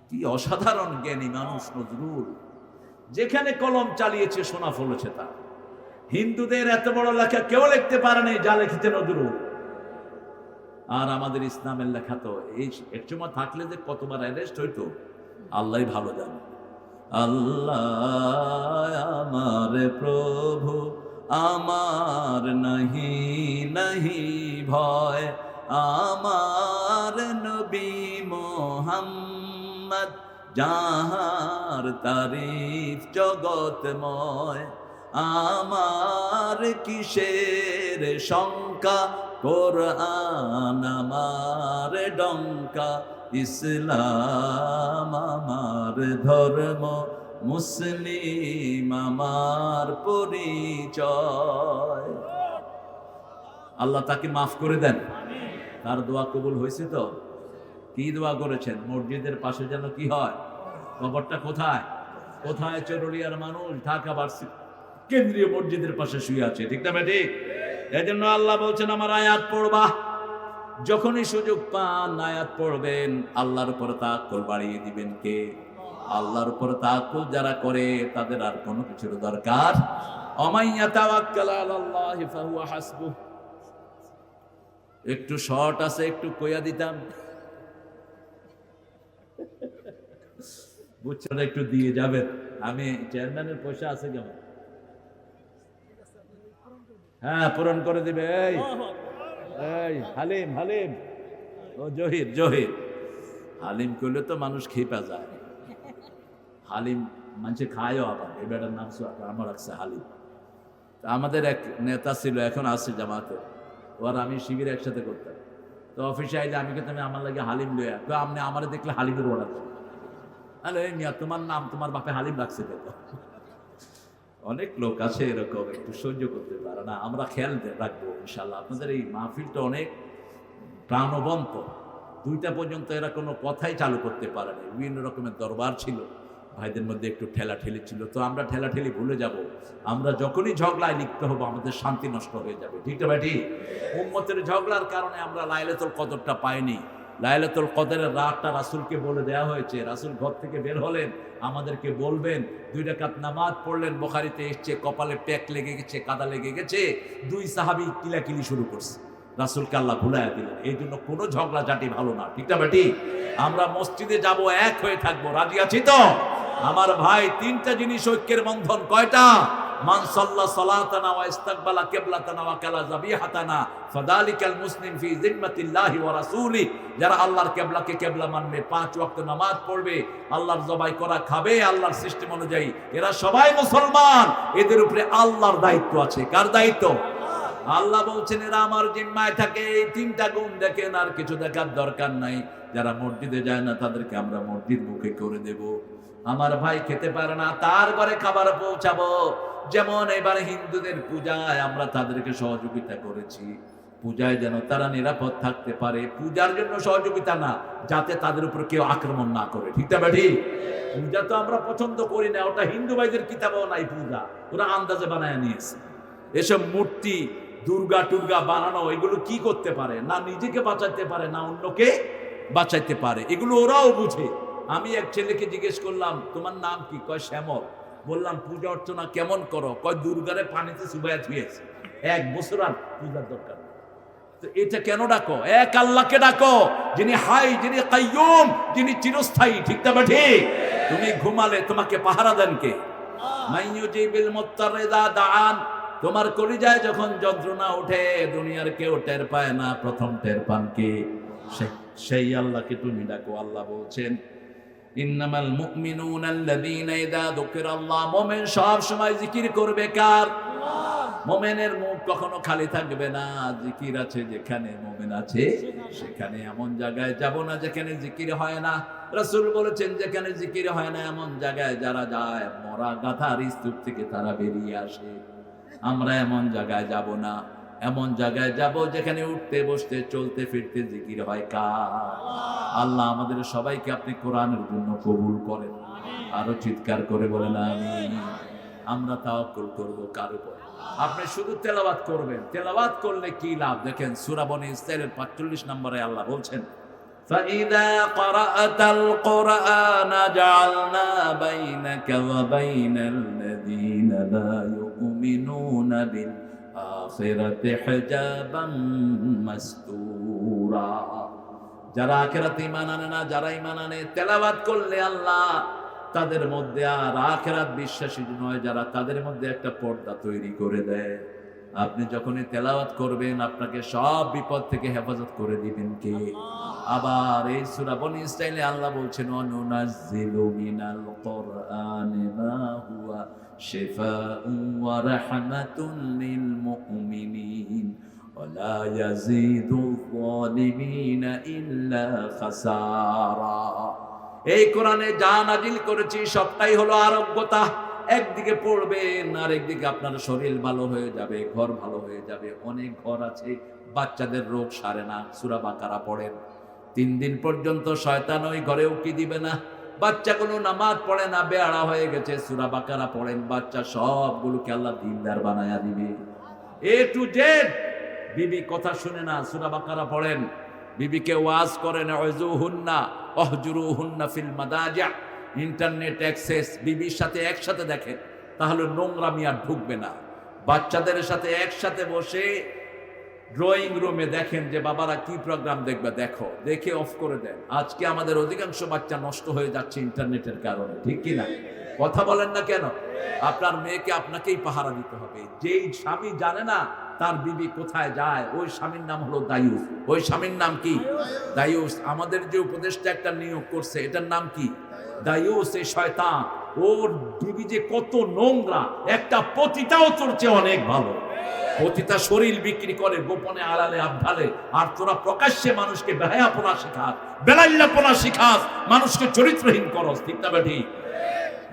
কি অসাধারণ জ্ঞানী মানুষ নজরুল, যেখানে কলম চালিয়েছে সোনা ফলেছে তার। হিন্দুদের এত বড় লেখা কেউ লিখতে পারে নাই যা লিখেছে নজরুল। আর আমাদের ইসলামের লেখা তো এই এর সময় থাকলে যে কতবার অ্যারেস্ট হইতো আল্লাহ ভালো জানে। আল্লাহ আমার প্রভু আমার নাহি নাহি ভয়, আমার নবী মোহাম্মদ যাহার তারিফ জগতময়, আমার কিসের শঙ্কা, কোরআন আমার ডঙ্কা, ইসলাম আমার ধর্ম, মুসলিম আমার পরিচয়। আল্লাহ তাকে মাফ করে দেন, তার দোয়া কবুল হয়েছে তো? কি দোয়া করেছেন? মসজিদের পাশে যেন কি হয়, কবরটা কোথায়? কোথায়? চরুলিয়ার মানুষ ঢাকা ভার্সিটি কেন্দ্রীয় মসজিদের পাশে শুয়ে আছে, ঠিক না ঠিক? এই জন্য আল্লাহ বলছেন আমার আয়াত পড়বা, যখনই সুযোগ পান আয়াত পড়বেন। আল্লাহর উপর তাওয়াক্কুল বাড়িয়ে দিবেন কে? আল্লাহর উপর তাওয়াক্কুল যারা করে তাদের আর কোনো কিছুর দরকার। অমাইয়া তাওয়াক্কাল আলাল্লাহি ফাহুয়া হাসবুহ। একটু শর্ট আছে, একটু কইয়া দিতাম, বুঝছেন? একটু দিয়ে যাবেন। আমি চেয়ারম্যানের পয়সা আছে কেমন? হ্যাঁ, পূরণ করে দিবে। এই হালিম হালিম ও জহির জহির হালিম করলে তো মানুষ খেপা যায়। হালিম মানুষে খায়ও আবার। এই বেটার নাম আমার রাখছে হালিম। আমাদের এক নেতা ছিল, এখন আছে জামাতে, ওর আমি শিবির একসাথে করতাম। তো অফিসে আইলে আমি কিন্তু আমার লাগে হালিম লইয়া তো আপনি আমার দেখলে হালিমের অর্ডার করেন। আরে মিয়া তোমার নাম তোমার বাপে হালিম রাখছে কেন? অনেক লোক আছে এরকম, একটু সহ্য করতে পারে না। আমরা খেয়াল রাখবো ইনশাল্লাহ। আপনাদের এই মাহফিলটা অনেক প্রাণবন্ত। 2টা পর্যন্ত এরা কোনো কথাই চালু করতে পারে না। বিভিন্ন রকমের দরবার ছিল, ভাইদের মধ্যে একটু ঠেলাঠেলি ছিল। তো আমরা ঠেলাঠেলি ভুলে যাব। আমরা যখনই ঝগড়ায় লিপ্ত হবো আমাদের শান্তি নষ্ট হয়ে যাবে, ঠিক না ভাই? উম্মতের ঝগড়ার কারণে আমরা লাইলাতুল কদরটা পাইনি। লাইলাতুল কদরের রাতটা রাসূলকে বলে দেওয়া হয়েছে। রাসূল ঘর থেকে বের হলেন, আমাদেরকে বলবেন। 2 রাকাত নামাজ পড়লেন, বুখারীতে এসেছে, কপালে প্যাক লেগে গেছে, কাদা লেগে গেছে। 2 সাহাবী কিলাকিলি শুরু করছে। রাসূলকে আল্লাহ ভুলাইয়া দিলেন। এই জন্য কোনো ঝগড়াঝাটি ভালো না, ঠিক না বেটি? আমরা মসজিদে যাব, এক হয়ে থাকবো, রাজি আছি তো? আমার ভাই, তিনটা জিনিস ঐক্যের বন্ধন। কয়টা? মান সাল্লা সালাতানা ওয়া ইস্তাকবালা কিবলাতানা ওয়া কালা যাবিহাতানা ফাযালিকাল মুসলিম ফি জিম্মাতিল্লাহি ওয়া রাসূলি। যারা আল্লাহর কিবলাকে কিবলা মানবে, 5 ওয়াক্ত নামাজ পড়বে, আল্লাহর জবাই করা খাবে আল্লাহর সিস্টেম অনুযায়ী, এরা সবাই মুসলমান। এদের উপরে আল্লাহর দায়িত্ব আছে। কার দায়িত্ব? আল্লাহ বলছেন এরা আমার জিম্মায় থাকে। এই তিনটা গুণ দেখেন, আর কিছু দেখার দরকার নাই। যারা মসজিদে যায় না তাদেরকে আমরা মসজিদ মুখে করে দেব। আমার ভাই খেতে পারে না, তার ঘরে খাবার পৌঁছাবো। যেমন এবারে হিন্দুদের পূজায় আমরা তাদেরকে সহযোগিতা করেছি, পূজায় যেন তারা নিরাপদ থাকতে পারে। পূজার জন্য সহযোগিতা না, যাতে তাদের উপর কেউ আক্রমণ না করে, ঠিক না বেঠি? পূজা তো আমরা পছন্দ করি না, ওটা হিন্দু ভাইদের কিতাবেও নাই পূজা, ওরা আন্দাজে বানায় নিয়েছে। এসব মূর্তি দুর্গা টুর্গা বানানো, এগুলো কি করতে পারে? না নিজেকে বাঁচাইতে পারে, না অন্যকে বাঁচাইতে পারে। এগুলো ওরাও বুঝে। আমি এক ছেলেকে জিজ্ঞেস করলাম, তোমার নাম কি? কয় শ্যামল। বললাম পূজা অর্চনা কেমন করো? কয় দুর্গারে পানিতে চুবাইয়া ধুয়েছে, 1 বছর আর পূজার দরকার। তো এটা কেন ডাকো? এক আল্লাহকে ডাকো, যিনি হাই, যিনি কাইয়ুম, যিনি চিরস্থায়ী, ঠিক না ঠিক? তুমি ঘুমালে তোমাকে পাহারা দেন কে? মাইয়ুজিবিল মুত্তারিদা দাআন। তোমার কলিজায় যখন যন্ত্রণা ওঠে, দুনিয়ার কেউ টের পায় না, প্রথম টের পান কে? সেই আল্লাহকে তুমি ডাকো। আল্লাহ বলছেন ইন্নামাল মুমিনুনা আল্লাযীনা ইযা যুকিরাল্লাহ। মুমিন সব সময় জিকির করবে কার? মুমিনের মুখ কখনো খালি থাকবে না। জিকির আছে যেখানে, মুমিন আছে সেখানে। এমন জায়গায় যাব না যেখানে জিকির হয় না। রাসূল বলেছেন যেখানে জিকির হয় না এমন জায়গায় যারা যায়, মরা গাধার স্তূপ থেকে তারা বেরিয়ে আসে। আমরা এমন জায়গায় যাব না, এমন জায়গায় যাব যেখানে উঠতে বসতে চলতে ফিরতে জিকির হয় কার? আল্লাহ আমাদের সবাইকে আপনি কোরআনের জন্য কবুল করেন। আরো চিৎকার করে বলেন আমিন। আমরা তাওয়াক্কুল করব কার উপর? আপনি শুধু তেলাওয়াত করবেন। তেলাওয়াত করলে কি লাভ দেখেন, সূরা বনী ইসরাঈলের 45 নম্বরে আল্লাহ বলছেন فَإِذَا قَرَأْتَ الْقُرْآنَ جَعَلْنَا بَيْنَكَ وَبَيْنَ الَّذِينَ لَا يُؤْمِنُونَ بِالْآخِرَةِ حِجَابًا مَسْتُورًا। যারা আখিরাতে ঈমান আনে না, যারা ঈমান আনে, তেলাওয়াত করলে আল্লাহ তাদের মধ্যে, আর আখিরাত বিশ্বাসী নয় যারা, তাদের মধ্যে একটা পর্দা তৈরি করে দেয়। আপনি যখনই তেলাওয়াত করবেন আপনাকে সব বিপদ থেকে হেফাজত করে দিবেন কে? আবার এই সূরা বনী ইসরাঈলে আল্লাহ বলছেন ওয়ানুনাজ্জিলু মিনাল কুরআনি মা হুয়া শিফাউন ওয়া রাহমাতুন লিল মুমিনিন ওয়া লা ইয়াজিদুয যালিমিনা ইল্লা খাসারা। এই কোরআনে যা নাজিল করেছি সবটাই হলো আরোগ্যতা। একদিকে পড়বেন আর একদিকে আপনার শরীর ভালো হয়ে যাবে, ঘর ভালো হয়ে যাবে। অনেক ঘর আছে বাচ্চাদের রোগ সারে না, সূরা বাকারা পড়েন। 3 দিন পর্যন্ত শয়তান ওই ঘরে উকি দিবে না। বাচ্চাগুলো নামাজ পড়ে না, বেয়াড়া হয়ে গেছে, সূরা বাকারা পড়েন, বাচ্চা সবগুলোকে আল্লাহ দিনদার বানায়া দিবে। A to Z। বিবি কথা শুনে না, সূরা বাকারা পড়েন। বিবিকে ওয়াজ করেন, উযুহুন্না ওহজুরুহুন্না ফিল মাদাজি। ইন্টারনেট অ্যাক্সেস বিবির সাথে একসাথে দেখেন, তাহলে নোংরামি আর ঢুকবে না। বাচ্চাদের সাথে একসাথে বসে ড্রয়িং রুমে দেখেন যে বাবারা কি প্রোগ্রাম দেখবে, দেখো, দেখে অফ করে দেন। আজকে আমাদের অধিকাংশ বাচ্চা নষ্ট হয়ে যাচ্ছে ইন্টারনেটের কারণে, ঠিক কি না? কথা বলেন না কেন? আপনার মেয়েকে আপনাকেই পাহারা দিতে হবে। যেই স্বামী জানে না তার বিবি কোথায় যায়, ওই স্বামীর নাম হলো দায়ুস। ওই স্বামীর নাম কি? দায়ুস। আমাদের যে উপদেশটা একটা নিয়োগ করছে, এটার নাম কি? দায়ুস। এই শয়তান, ওর বিবি যে কত নোংরা, একটা পতিতাও তোর চেয়ে অনেক ভালো। পতিতা শরীর বিক্রি করে গোপনে আড়ালে আবঢালে, আর তোরা প্রকাশ্যে মানুষকে বেহায়াপনা শিখাস, বেলাইল্লাপনা শিখাস, মানুষকে চরিত্রহীন করস, ঠিক না ঠিক?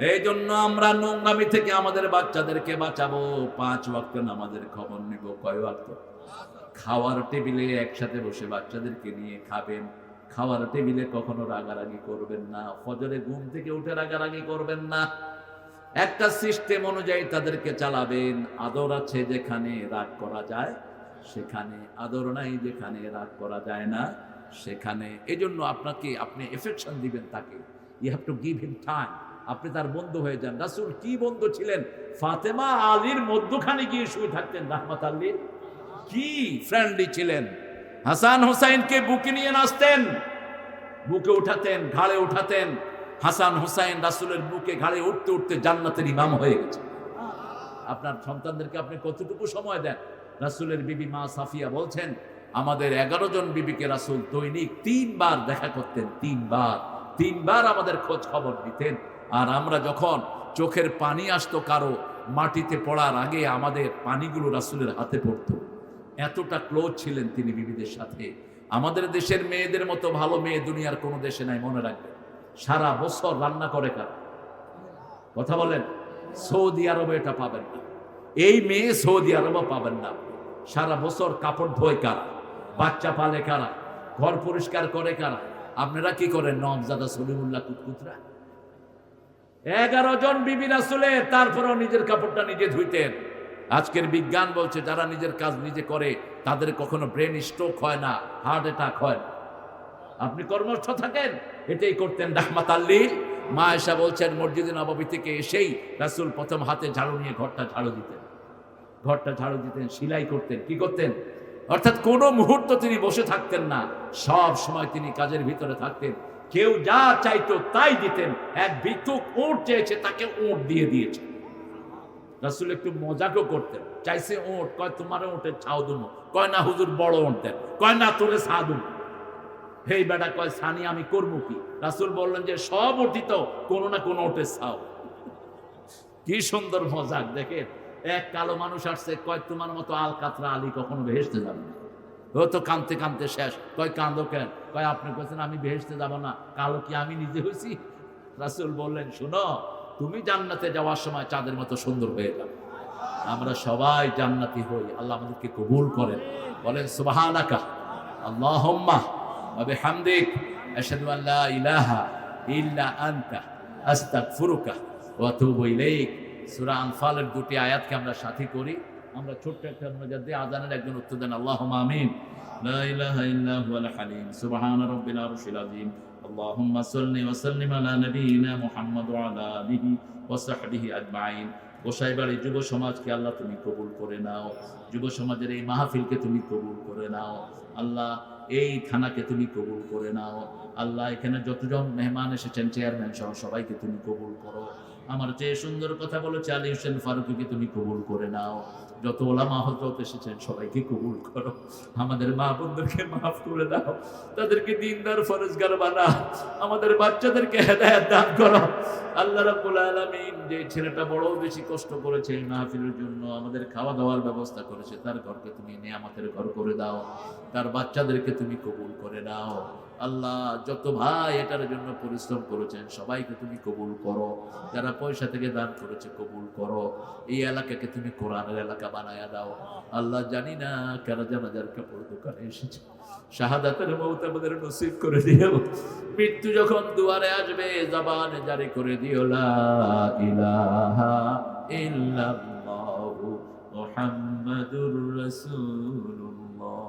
এই জন্য আমরা নোংরামি থেকে আমাদের বাচ্চাদেরকে বাঁচাবো। 5 ওয়াক্ত নামাজের খবর নিব। কয় ওয়াক্ত? খাওয়ার টেবিলে একসাথে বসে বাচ্চাদেরকে নিয়ে খাবেন। খাওয়ার টেবিলে কখনো রাগারাগি করবেন না। ফজরে ঘুম থেকে উঠে রাগারাগি করবেন না। একটা সিস্টেম অনুযায়ী তাদেরকে চালাবেন। আদর আছে যেখানে রাগ করা যায় সেখানে, আদর নাই যেখানে রাগ করা যায় না সেখানে। এই জন্য আপনি এফেকশন দিবেন তাকে। You have to give him time. আপনি তার বন্ধু হয়ে যান। রাসূল কি বন্ধু ছিলেন? ফাতেমা আলীর মধ্যখানে গিয়ে শুয়ে থাকতেন রাহমাত আল্লিল কি ফ্রেন্ডলি ছিলেন। হাসান হুসাইনকে বুকে নিয়ে নাচতেন, বুকে উঠাতেন, ঘাড়ে উঠাতেন। হাসান হুসাইন রাসূলের বুকে ঘাড়ে উঠতে উঠতে জান্নাতের ইমাম হয়ে গেছে। আপনার সন্তানদেরকে আপনি কতটুকু সময় দেন? রাসূলের বিবি মা সাফিয়া বলছেন, আমাদের 11 জন বিবিকে রাসূল দৈনিক 3 বার দেখা করতেন, 3 বার আমাদের খোঁজ খবর দিতেন। আর আমরা যখন চোখের পানি আসতো কারো মাটিতে পড়ার আগে আমাদের পানিগুলো রাসূলের হাতে পড়তো। এতটা ক্লোজ ছিলেন তিনি বিবিদের সাথে। আমাদের দেশের মেয়েদের মতো ভালো মেয়ে দুনিয়ার কোনো দেশে নাই, মনে রাখবেন। সারা বছর রান্না করে কারা? কথা বলেন। সৌদি আরবে এটা পাবেন না, এই মেয়ে সৌদি আরবে পাবেন না। সারা বছর কাপড় ধোয় কারা? বাচ্চা পালে কারা? ঘর পরিষ্কার করে কারা? আপনারা কি করেন? নবজাদা সলিমুল্লাহ কুতকুতরা। 11 জন বিবি রাসূলের, তারপরেও নিজের কাপড়টা নিজে ধুইতেন। আজকের বিজ্ঞান বলছে যারা নিজের কাজ নিজে করে তাদের কখনো ব্রেন স্ট্রোক হয় না, হার্ট অ্যাটাক হয় না। আপনি কর্মস্থ থাকেন, এটাই করতেন রাহমাতাল লিল। মা আয়েশা বলছেন মসজিদে নববী থেকে এসেই রাসূল প্রথম হাতে ঝাড়ু নিয়ে ঘরটা ঝাড়ু দিতেন, সেলাই করতেন। কি করতেন? অর্থাৎ কোনো মুহূর্ত তিনি বসে থাকতেন না, সব সময় তিনি কাজের ভিতরে থাকতেন। কেউ যা চাইতো তাই দিতেন। এক ভিক্ষুক উট চেয়েছে, তাকে উট দিয়ে দিয়েছে। রাসূল একটু মজাকও করতেন, চাইছে উট, কয় তোমার উটের ছাও দুমো, কয় না হুজুর বড় উট দেন, কয় না তোরে ছা দুমো। হেই বেটা, কয় সানি আমি করবো কি? রাসূল বললেন যে সব উঠি তো কোনো না কোনো উটের ছাও। কি সুন্দর মজাক দেখেন। এক কালো মানুষ আসছে, কয় তোমার মতো আল কাতরা আলী কখনো বেহেশতে যাবে না। ও তো কাঁদতে কাঁদতে শেষ। কয় কাঁদো কেন? কয় আপনি বলছেন আমি বেহেশতে যাব না, কালো কি আমি নিজে হয়েছি? রাসূল বললেন শোনো, তুমি জান্নাতে যাওয়ার সময় চাঁদের মতো সুন্দর হয়ে যাবে। আমরা সবাই জান্নাতি হই, আল্লাহ আমাদেরকে কবুল করেন। বলেন সুবহানাকা আল্লাহুম্মা ওয়া বিহামদিক আশহাদু আল লা ইলাহা ইল্লা আনতা আস্তাগফিরুকা ওয়া আতুবু ইলাইক। সূরা আনফালের 2টি আয়াতকে আমরা সাথী করি। আমরা ছোট্ট একটা মুনাজাত দিয়ে আযানের একজন উত্তর দেন, আল্লাহুম্মা আমিন। লা ইলাহা ইল্লা হুয়াল হালিম সুবহানা রাব্বিল আরশিল আযীম। আল্লাহুম্মা সাল্লি ওয়া সাল্লিম আলা নাবিয়িনা মুহাম্মদ ওয়া আলা আলিহি ওয়া সাহবিহি আজমাইন। গোসাইবাড়ি যুব সমাজকে আল্লাহ তুমি কবুল করে নাও। যুব সমাজের এই মাহফিলকে তুমি কবুল করে নাও আল্লাহ। এই থানাকে তুমি কবুল করে নাও আল্লাহ। এখানে যতজন মেহমান এসেছেন, চেয়ারম্যান সহ সবাইকে তুমি কবুল করো। আমার চেয়ে সুন্দর কথা বলেছে আলী হোসেন ফারুকীকে তুমি কবুল করে নাও। যত ওলামা হযরত এসেছেন সবাইকে কবুল করো। আমাদের মা বোনদেরকে মাফ করে দাও, তাদেরকে দিনদার ফরজগার বানাও। আমাদের বাচ্চাদেরকে হেদায়েত দান করো আল্লাহ রাব্বুল আলামিন। যে ছেলেটা বড় বেশি কষ্ট করেছে এই মাহফিলের জন্য, আমাদের খাওয়া দাওয়ার ব্যবস্থা করেছে, তার ঘরকে তুমি নিয়ামতের ঘর করে দাও। তার বাচ্চাদেরকে তুমি কবুল করে নাও আল্লাহ। যত ভাই এটার জন্য পরিশ্রম করেছেন সবাইকে তুমি কবুল করো। যারা পয়সা থেকে দান করেছে কবুল করো। এই এলাকাকে তুমি কোরআনের এলাকা বানায়া দাও আল্লাহ। জানি না কারা জানাজার কাপড় দোকানে এসেছে, শাহাদাতের মওত আমাদের নসিব করে দিও। মৃত্যু যখন দুয়ারে আসবে জবানে জারি করে দিও লা ইলাহা ইল্লাল্লাহু মুহাম্মাদুর রাসূলুল্লাহ।